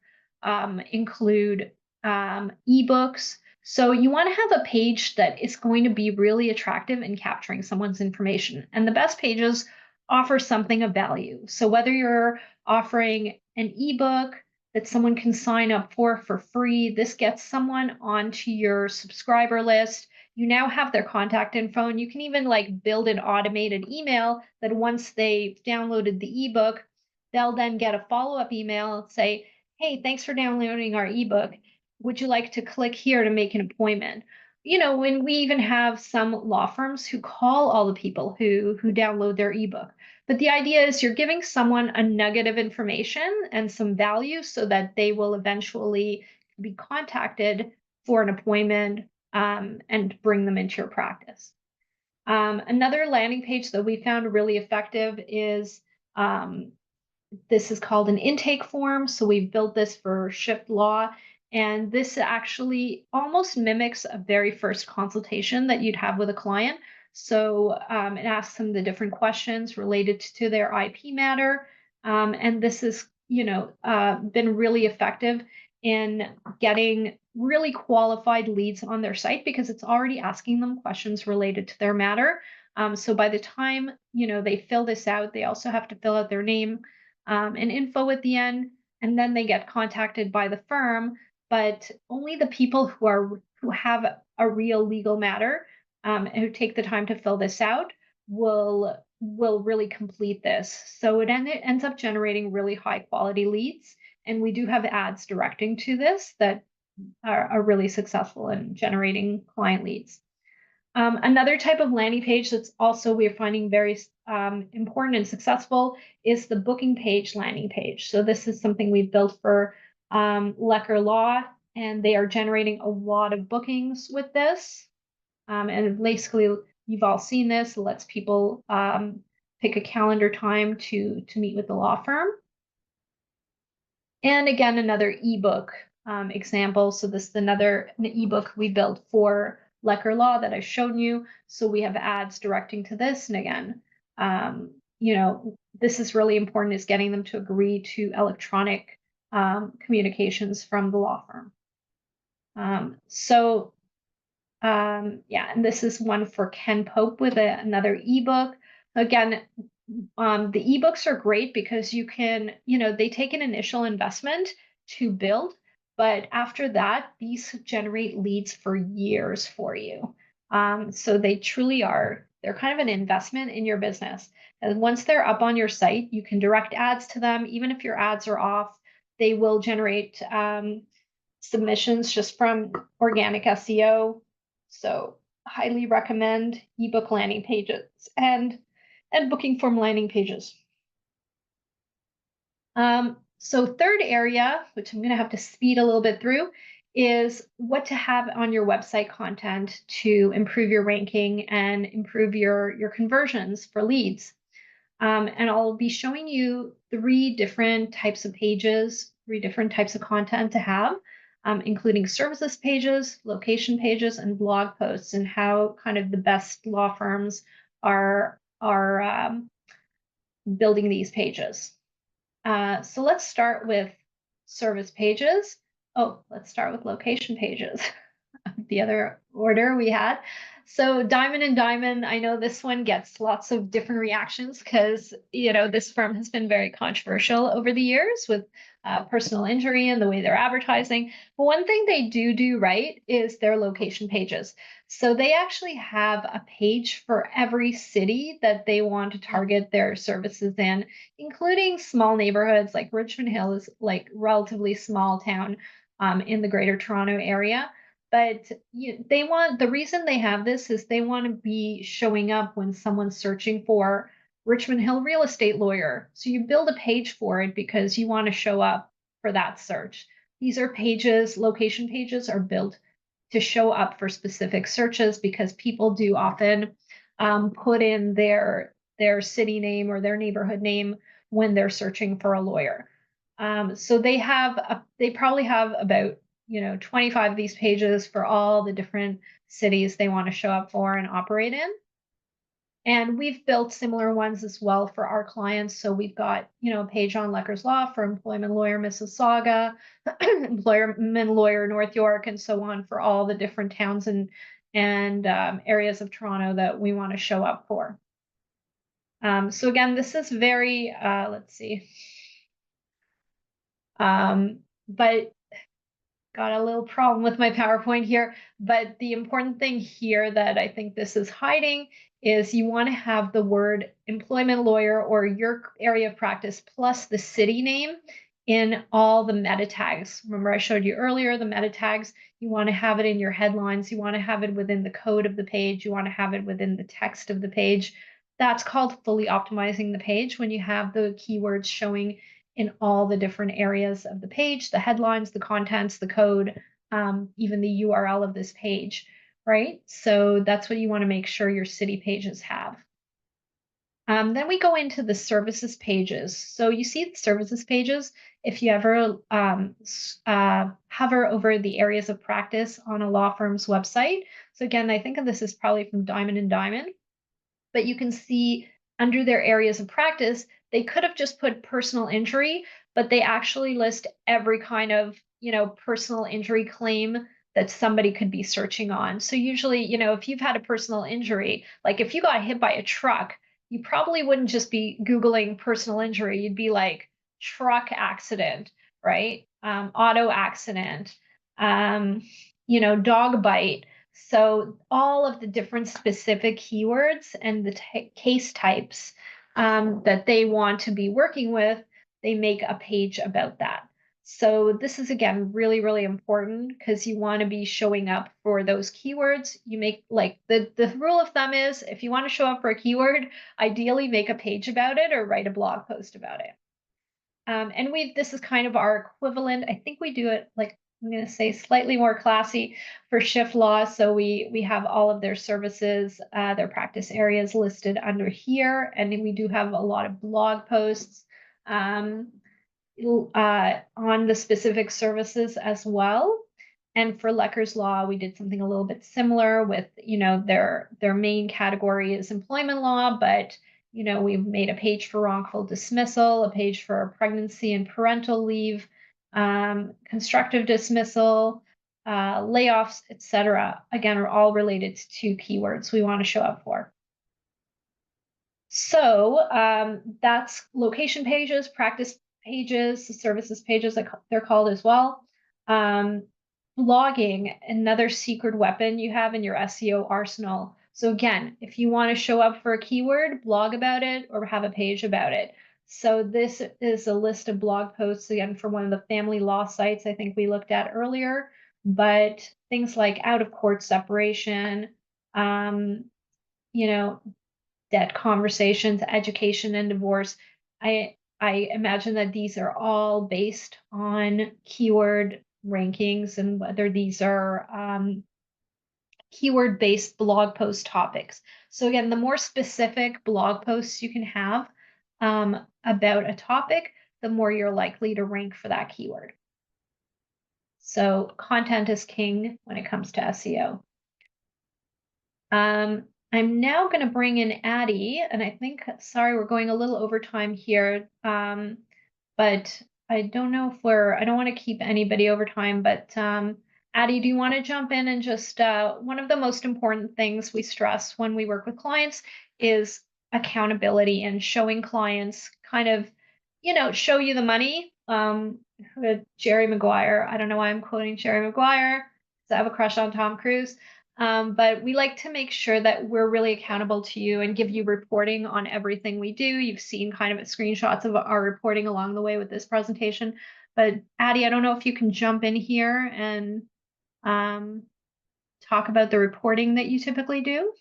include ebooks. So you want to have a page that is going to be really attractive in capturing someone's information. And the best pages offer something of value. So whether you're offering an ebook that someone can sign up for free, this gets someone onto your subscriber list. you now have their contact info, and you can even like build an automated email that once they downloaded the ebook, they'll then get a follow-up email say, hey, thanks for downloading our ebook. Would you like to click here to make an appointment? When we even have some law firms who call all the people who download their ebook. But the idea is you're giving someone a nugget of information and some value so that they will eventually be contacted for an appointment, and bring them into your practice. Another landing page that we found really effective is, this is called an intake form. So we've built this for Shift Law. And this actually almost mimics a very first consultation that you'd have with a client. So it asks them the different questions related to their IP matter. And this has, been really effective in getting really qualified leads on their site because it's already asking them questions related to their matter. So by the time, they fill this out, they also have to fill out their name, and info at the end, and then they get contacted by the firm. But only the people who have a real legal matter, and who take the time to fill this out will really complete this. So it ends up generating really high quality leads, and we do have ads directing to this that are really successful in generating client leads. Another type of landing page that's also we're finding very important and successful is the booking page landing page. So this is something we've built for Lecker Law, and they are generating a lot of bookings with this. And basically, you've all seen this. It lets people pick a calendar time to meet with the law firm. And again, another ebook example. So this is an ebook we built for Lecker Law that I've shown you. So we have ads directing to this. And again, this is really important, is getting them to agree to electronic communications from the law firm. Yeah, and this is one for Ken Pope with another ebook. Again, the ebooks are great because you can, they take an initial investment to build, but after that, these generate leads for years for you. So they truly are, they're kind of an investment in your business. And once they're up on your site, you can direct ads to them. Even if your ads are off, they will generate submissions just from organic SEO. So highly recommend ebook landing pages and booking form landing pages. So third area, which I'm going to have to speed a little bit through, is what to have on your website content to improve your ranking and improve your conversions for leads. And I'll be showing you 3 different types of pages, 3 different types of content to have, including services pages, location pages, and blog posts, and how kind of the best law firms are building these pages. So let's start with service pages. Oh, let's start with location pages. The other order we had. So Diamond and Diamond, I know this one gets lots of different reactions because, this firm has been very controversial over the years with personal injury and the way they're advertising. But one thing they do right is their location pages. So they actually have a page for every city that they want to target their services in, including small neighborhoods. Like Richmond Hill is like relatively small town in the Greater Toronto area. But the reason they have this is they want to be showing up when someone's searching for Richmond Hill real estate lawyer. So you build a page for it because you want to show up for that search. These are pages, location pages are built to show up for specific searches because people do often put in their city name or their neighborhood name when they're searching for a lawyer. So they probably have about 25 of these pages for all the different cities they want to show up for and operate in. And we've built similar ones as well for our clients. So we've got, a page on Lecker's Law for Employment Lawyer Mississauga, Employment Lawyer North York, and so on for all the different towns and areas of Toronto that we want to show up for. So again, this is very, let's see. But got a little problem with my PowerPoint here, but the important thing here that I think this is hiding is you want to have the word employment lawyer or your area of practice plus the city name in all the meta tags. Remember, I showed you earlier the meta tags. You want to have it in your headlines. You want to have it within the code of the page. You want to have it within the text of the page. That's called fully optimizing the page when you have the keywords showing in all the different areas of the page, the headlines, the contents, the code, even the URL of this page, right? So that's what you want to make sure your city pages have. Then we go into the services pages. So you see the services pages, if you ever hover over the areas of practice on a law firm's website. So again, I think of this as probably from Diamond and Diamond, but you can see under their areas of practice, they could have just put personal injury, but they actually list every kind of, personal injury claim that somebody could be searching on. So usually, if you've had a personal injury, like if you got hit by a truck, you probably wouldn't just be Googling personal injury. You'd be like truck accident, right? Auto accident, dog bite. So all of the different specific keywords and the case types that they want to be working with, they make a page about that. So this is, again, really, really important because you want to be showing up for those keywords. You make, like, the rule of thumb is if you want to show up for a keyword, ideally make a page about it or write a blog post about it. And this is kind of our equivalent. I think we do it, like, I'm going to say slightly more classy for Shift Law. So we have all of their services, their practice areas listed under here. And we do have a lot of blog posts on the specific services as well. And for Lecker's Law, we did something a little bit similar with, their main category is employment law, but we've made a page for wrongful dismissal, a page for pregnancy and parental leave, constructive dismissal, layoffs, etc. Again, are all related to keywords we want to show up for. So that's location pages, practice pages, services pages, like they're called as well. Blogging, another secret weapon you have in your SEO arsenal. So again, if you want to show up for a keyword, blog about it or have a page about it. So this is a list of blog posts, again, from one of the family law sites I think we looked at earlier, but things like out of court separation, debt conversations, education and divorce. I imagine that these are all based on keyword rankings and whether these are keyword-based blog post topics. So again, the more specific blog posts you can have about a topic, the more you're likely to rank for that keyword. So content is king when it comes to SEO. I'm now going to bring in Addie, and I think, sorry, we're going a little over time here, but I don't know if I don't want to keep anybody over time, but Addie, do you want to jump in and just, one of the most important things we stress when we work with clients is accountability and showing clients kind of, show you the money. Jerry Maguire, I don't know why I'm quoting Jerry Maguire, because I have a crush on Tom Cruise. But we like to make sure that we're really accountable to you and give you reporting on everything we do. You've seen kind of screenshots of our reporting along the way with this presentation. But Addie, I don't know if you can jump in here and talk about the reporting that you typically do.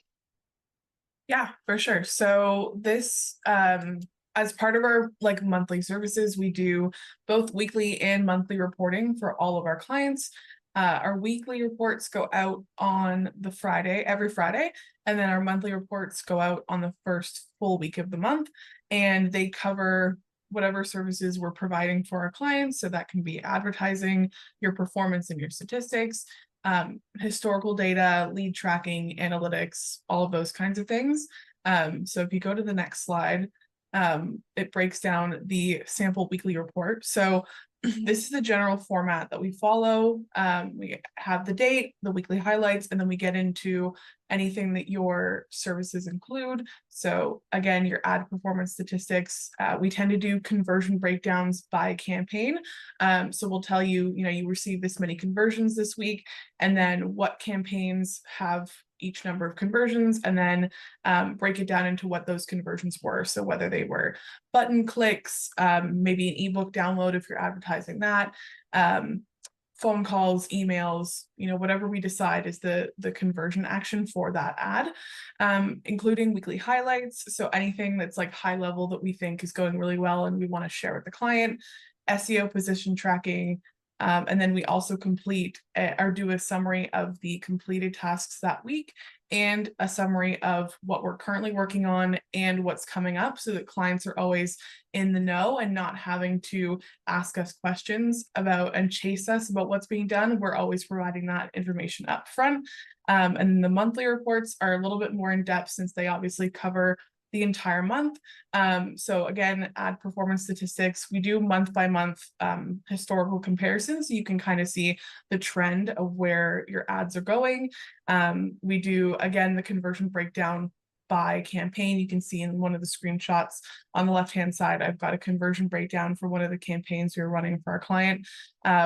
Yeah, for sure. So this, as part of our monthly services, we do both weekly and monthly reporting for all of our clients. Our weekly reports go out on every Friday, and then our monthly reports go out on the first full week of the month, and they cover whatever services we're providing for our clients. So that can be advertising, your performance and your statistics, historical data, lead tracking, analytics, all of those kinds of things. So if you go to the next slide, it breaks down the sample weekly report. So this is the general format that we follow. We have the date, the weekly highlights, and then we get into anything that your services include. So again, your ad performance statistics, we tend to do conversion breakdowns by campaign. So we'll tell you, you received this many conversions this week, and then what campaigns have each number of conversions, and then break it down into what those conversions were. So whether they were button clicks, maybe an ebook download if you're advertising that, phone calls, emails, whatever we decide is the conversion action for that ad, including weekly highlights. So anything that's like high level that we think is going really well and we want to share with the client, SEO position tracking, and then we also complete or do a summary of the completed tasks that week and a summary of what we're currently working on and what's coming up, so that clients are always in the know and not having to ask us questions about and chase us about what's being done. We're always providing that information up front. And the monthly reports are a little bit more in depth since they obviously cover the entire month. So again, ad performance statistics, we do month by month historical comparisons, so you can kind of see the trend of where your ads are going. We do, again, the conversion breakdown by campaign. You can see in one of the screenshots on the left-hand side, I've got a conversion breakdown for one of the campaigns we were running for our client.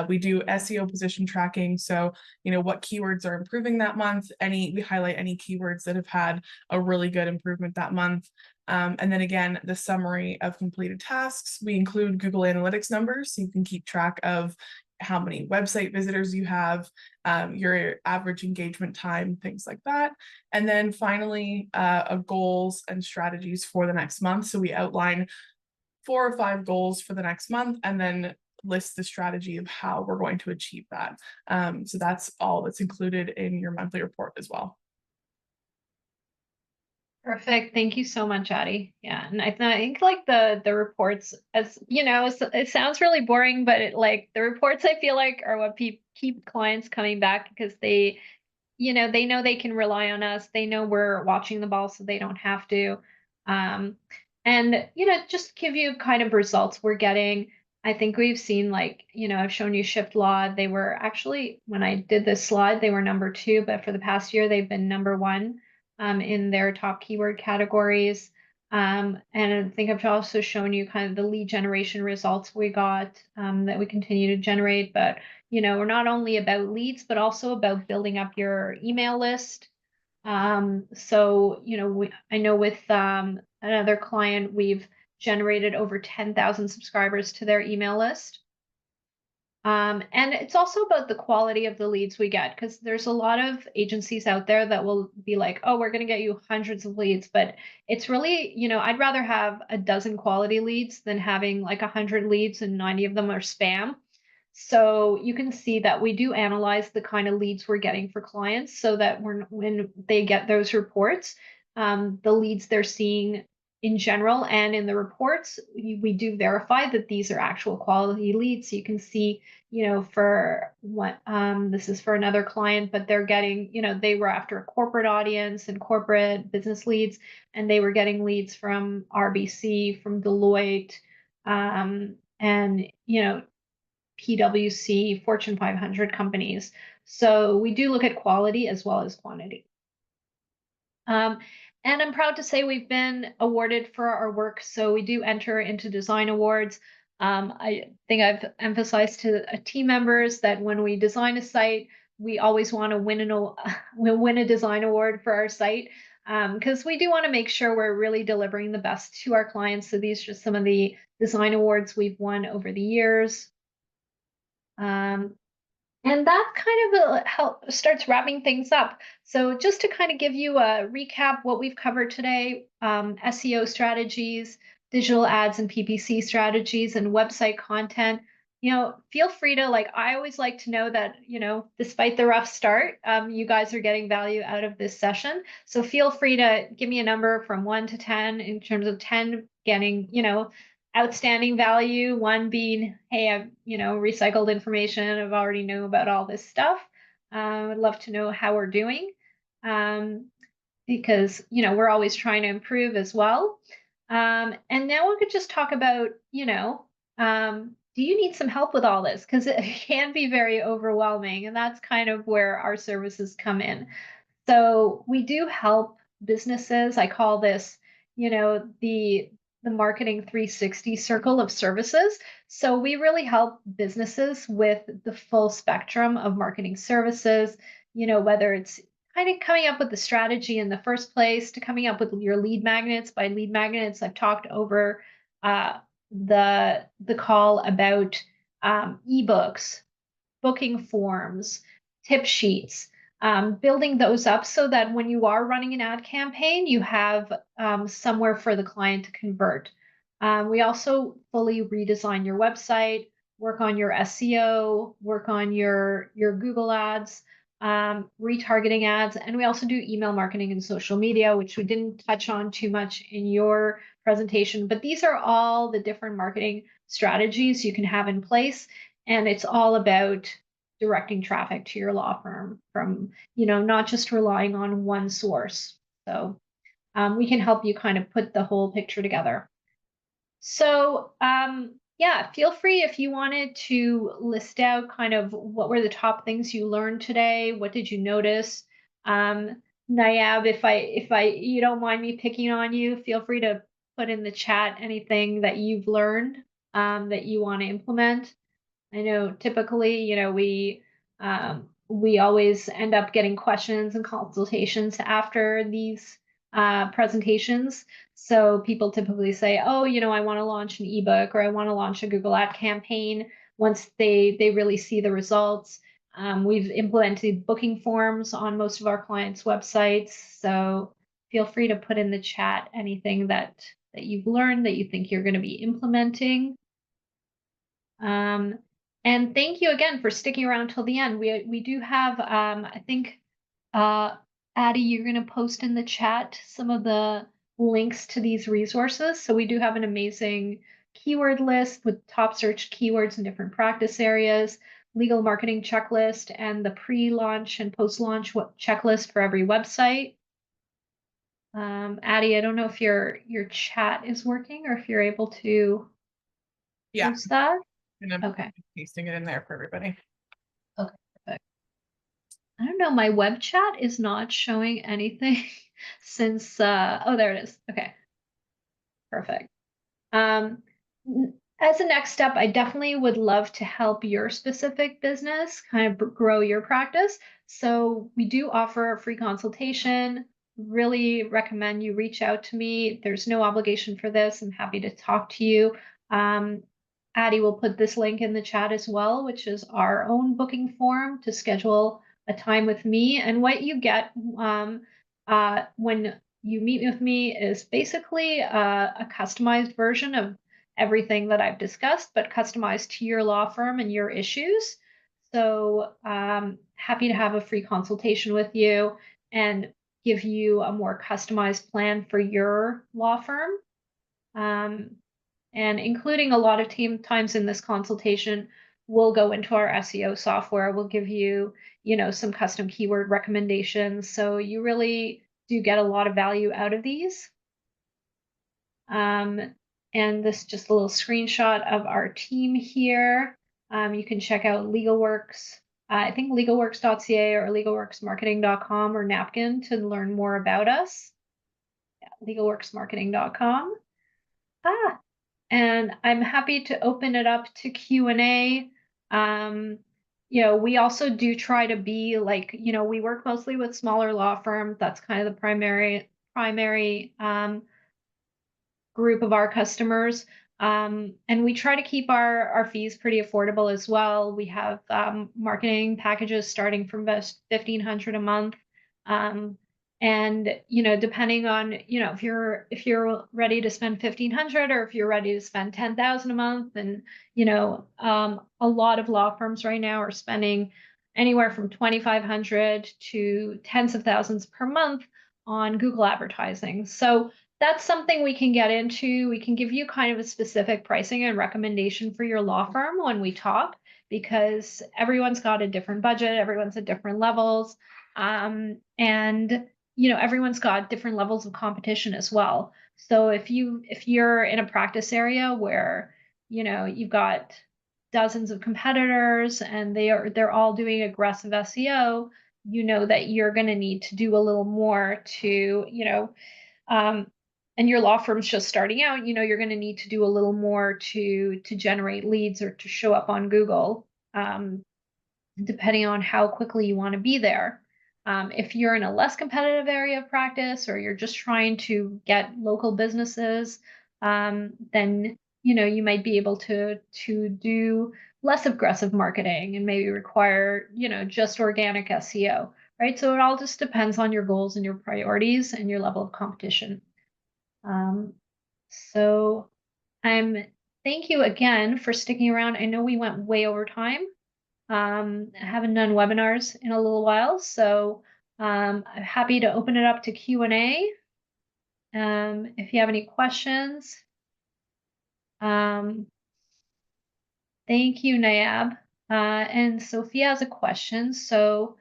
We do SEO position tracking. So, what keywords are improving that month. We highlight any keywords that have had a really good improvement that month. And then again, the summary of completed tasks. We include Google Analytics numbers, so you can keep track of how many website visitors you have, your average engagement time, things like that. And then finally, goals and strategies for the next month. So we outline 4 or 5 goals for the next month and then list the strategy of how we're going to achieve that. So that's all that's included in your monthly report as well. Perfect. Thank you so much, Addie. Yeah, and I think like the reports, as it sounds really boring, but the reports I feel like are what keep clients coming back, because they know they can rely on us. They know we're watching the ball, so they don't have to. And just give you kind of results we're getting. I think we've seen, I've shown you ShiftLaw. They were actually, when I did this slide, they were number 2, but for the past year, they've been number 1 in their top keyword categories. And I think I've also shown you kind of the lead generation results we got, that we continue to generate. But we're not only about leads, but also about building up your email list. So, I know with another client, we've generated over 10,000 subscribers to their email list. And it's also about the quality of the leads we get, because there's a lot of agencies out there that will be like, oh, we're going to get you hundreds of leads. But it's really, I'd rather have a dozen quality leads than having like 100 leads and 90 of them are spam. So you can see that we do analyze the kind of leads we're getting for clients, so that when they get those reports, the leads they're seeing in general and in the reports, we do verify that these are actual quality leads. So you can see, for what this is for another client, but they're getting, they were after a corporate audience and corporate business leads, and they were getting leads from RBC, from Deloitte, and PwC, Fortune 500 companies. So we do look at quality as well as quantity. And I'm proud to say we've been awarded for our work. So we do enter into design awards. I think I've emphasized to team members that when we design a site, we always want to win a design award for our site, because we do want to make sure we're really delivering the best to our clients. So these are some of the design awards we've won over the years. And that kind of starts wrapping things up. So just to kind of give you a recap, what we've covered today, SEO strategies, digital ads and PPC strategies, and website content. Feel free to, I always like to know that, despite the rough start, you guys are getting value out of this session. So feel free to give me a number from 1 to 10, in terms of 10 getting, outstanding value, 1 being, hey, I've recycled information, I've already know about all this stuff. I'd love to know how we're doing, because we're always trying to improve as well. And now we could just talk about, do you need some help with all this? Because it can be very overwhelming, and that's kind of where our services come in. So we do help businesses. I call this, the marketing 360 circle of services. So we really help businesses with the full spectrum of marketing services, whether it's kind of coming up with the strategy in the first place to coming up with your lead magnets. By lead magnets, I've talked over uh, the call about ebooks, booking forms, tip sheets, building those up so that when you are running an ad campaign, you have somewhere for the client to convert. We also fully redesign your website, work on your SEO, work on your Google ads, retargeting ads, and we also do email marketing and social media, which we didn't touch on too much in your presentation. But these are all the different marketing strategies you can have in place. And it's all about directing traffic to your law firm from, not just relying on one source. So we can help you kind of put the whole picture together. So yeah, feel free if you wanted to list out kind of what were the top things you learned today. What did you notice? Nayab, if I you don't mind me picking on you, feel free to put in the chat anything that you've learned that you want to implement. I know typically, we always end up getting questions and consultations after these presentations. So people typically say, "Oh, I want to launch an ebook or I want to launch a Google Ad campaign." Once they really see the results, we've implemented booking forms on most of our clients' websites. So feel free to put in the chat anything that you've learned that you think you're going to be implementing. Um, and thank you again for sticking around till the end. We do have I think uh Addie, you're gonna post in the chat some of the links to these resources. So we do have an amazing keyword list with top search keywords in different practice areas, legal marketing checklist, and the pre-launch and post-launch checklist for every website. Addie, I don't know if your chat is working or if you're able to Yeah, post that. I'm gonna Okay. pasting it in there for everybody. Okay, perfect. I don't know, my web chat is not showing anything since oh, there it is. Okay, perfect. Um, as a next step, I definitely would love to help your specific business kind of grow your practice. So we do offer a free consultation. Really recommend you reach out to me. There's no obligation for this. I'm happy to talk to you. Um, Addie will put this link in the chat as well, which is our own booking form to schedule a time with me. And what you get when you meet with me is basically a customized version of everything that I've discussed, but customized to your law firm and your issues. So happy to have a free consultation with you and give you a more customized plan for your law firm. Um, and including a lot of times in this consultation, we'll go into our SEO software. We'll give you, some custom keyword recommendations. So you really do get a lot of value out of these. And this just a little screenshot of our team here. You can check out LegalWorks. I think legalworks.ca or legalworksmarketing.com or Napkin to learn more about us. Yeah, legalworksmarketing.com. And I'm happy to open it up to Q&A. We also do try to be like, we work mostly with smaller law firms. That's kind of the primary group of our customers. And we try to keep our fees pretty affordable as well. We have marketing packages starting from about 1,500 a month. And depending on if you're ready to spend 1,500 or if you're ready to spend 10,000 a month, and a lot of law firms right now are spending anywhere from 2,500 to tens of thousands per month on Google advertising. So that's something we can get into. We can give you kind of a specific pricing and recommendation for your law firm when we talk, because everyone's got a different budget, everyone's at different levels. And everyone's got different levels of competition as well. So if you're in a practice area where you've got dozens of competitors and they're all doing aggressive SEO, you know that you're going to need to do a little more to, um, and your law firm's just starting out, you're going to need to do a little more to generate leads or to show up on Google, depending on how quickly you want to be there. If you're in a less competitive area of practice or you're just trying to get local businesses, then you might be able to do less aggressive marketing and maybe require just organic SEO, right? So it all just depends on your goals and your priorities and your level of competition. So I'm thank you again for sticking around. I know we went way over time. I haven't done webinars in a little while, so I'm happy to open it up to Q&A. If you have any questions. Thank you, Nayab. And Sophia has a question. So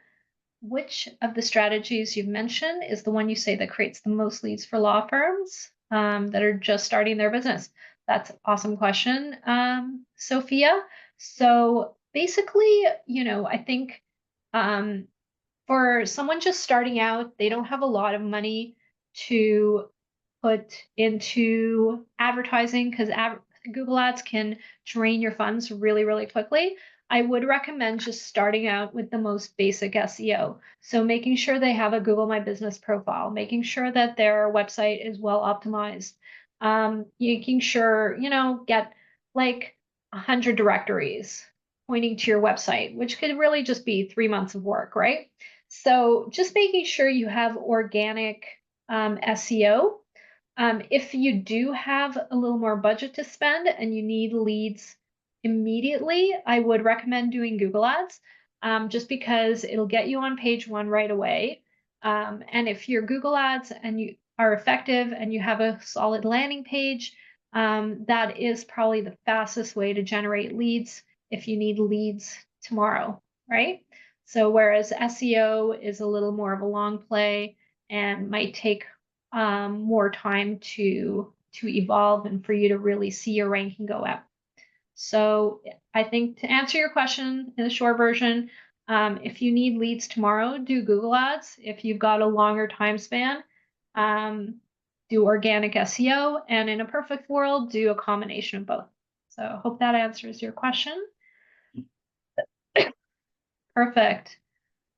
which of the strategies you've mentioned is the one you say that creates the most leads for law firms that are just starting their business? That's an awesome question, Sophia. So basically, I think for someone just starting out, they don't have a lot of money to put into advertising because Google Ads can drain your funds really, really quickly. I would recommend just starting out with the most basic SEO. So making sure they have a Google My Business profile, making sure that their website is well optimized, making sure, get like 100 directories pointing to your website, which could really just be 3 months of work, right? So just making sure you have organic SEO. If you do have a little more budget to spend and you need leads immediately, I would recommend doing Google Ads, just because it'll get you on page one right away. And if your Google Ads and you are effective and you have a solid landing page, that is probably the fastest way to generate leads if you need leads tomorrow, right? So whereas SEO is a little more of a long play and might take more time to evolve and for you to really see your ranking go up. So I think to answer your question in the short version, if you need leads tomorrow, do Google Ads. If you've got a longer time span, do organic SEO, and in a perfect world, do a combination of both. So I hope that answers your question. Perfect.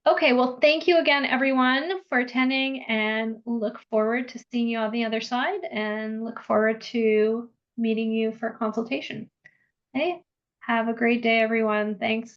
Okay, well, thank you again, everyone, for attending, and look forward to seeing you on the other side and look forward to meeting you for consultation. Hey, have a great day, everyone. Thanks.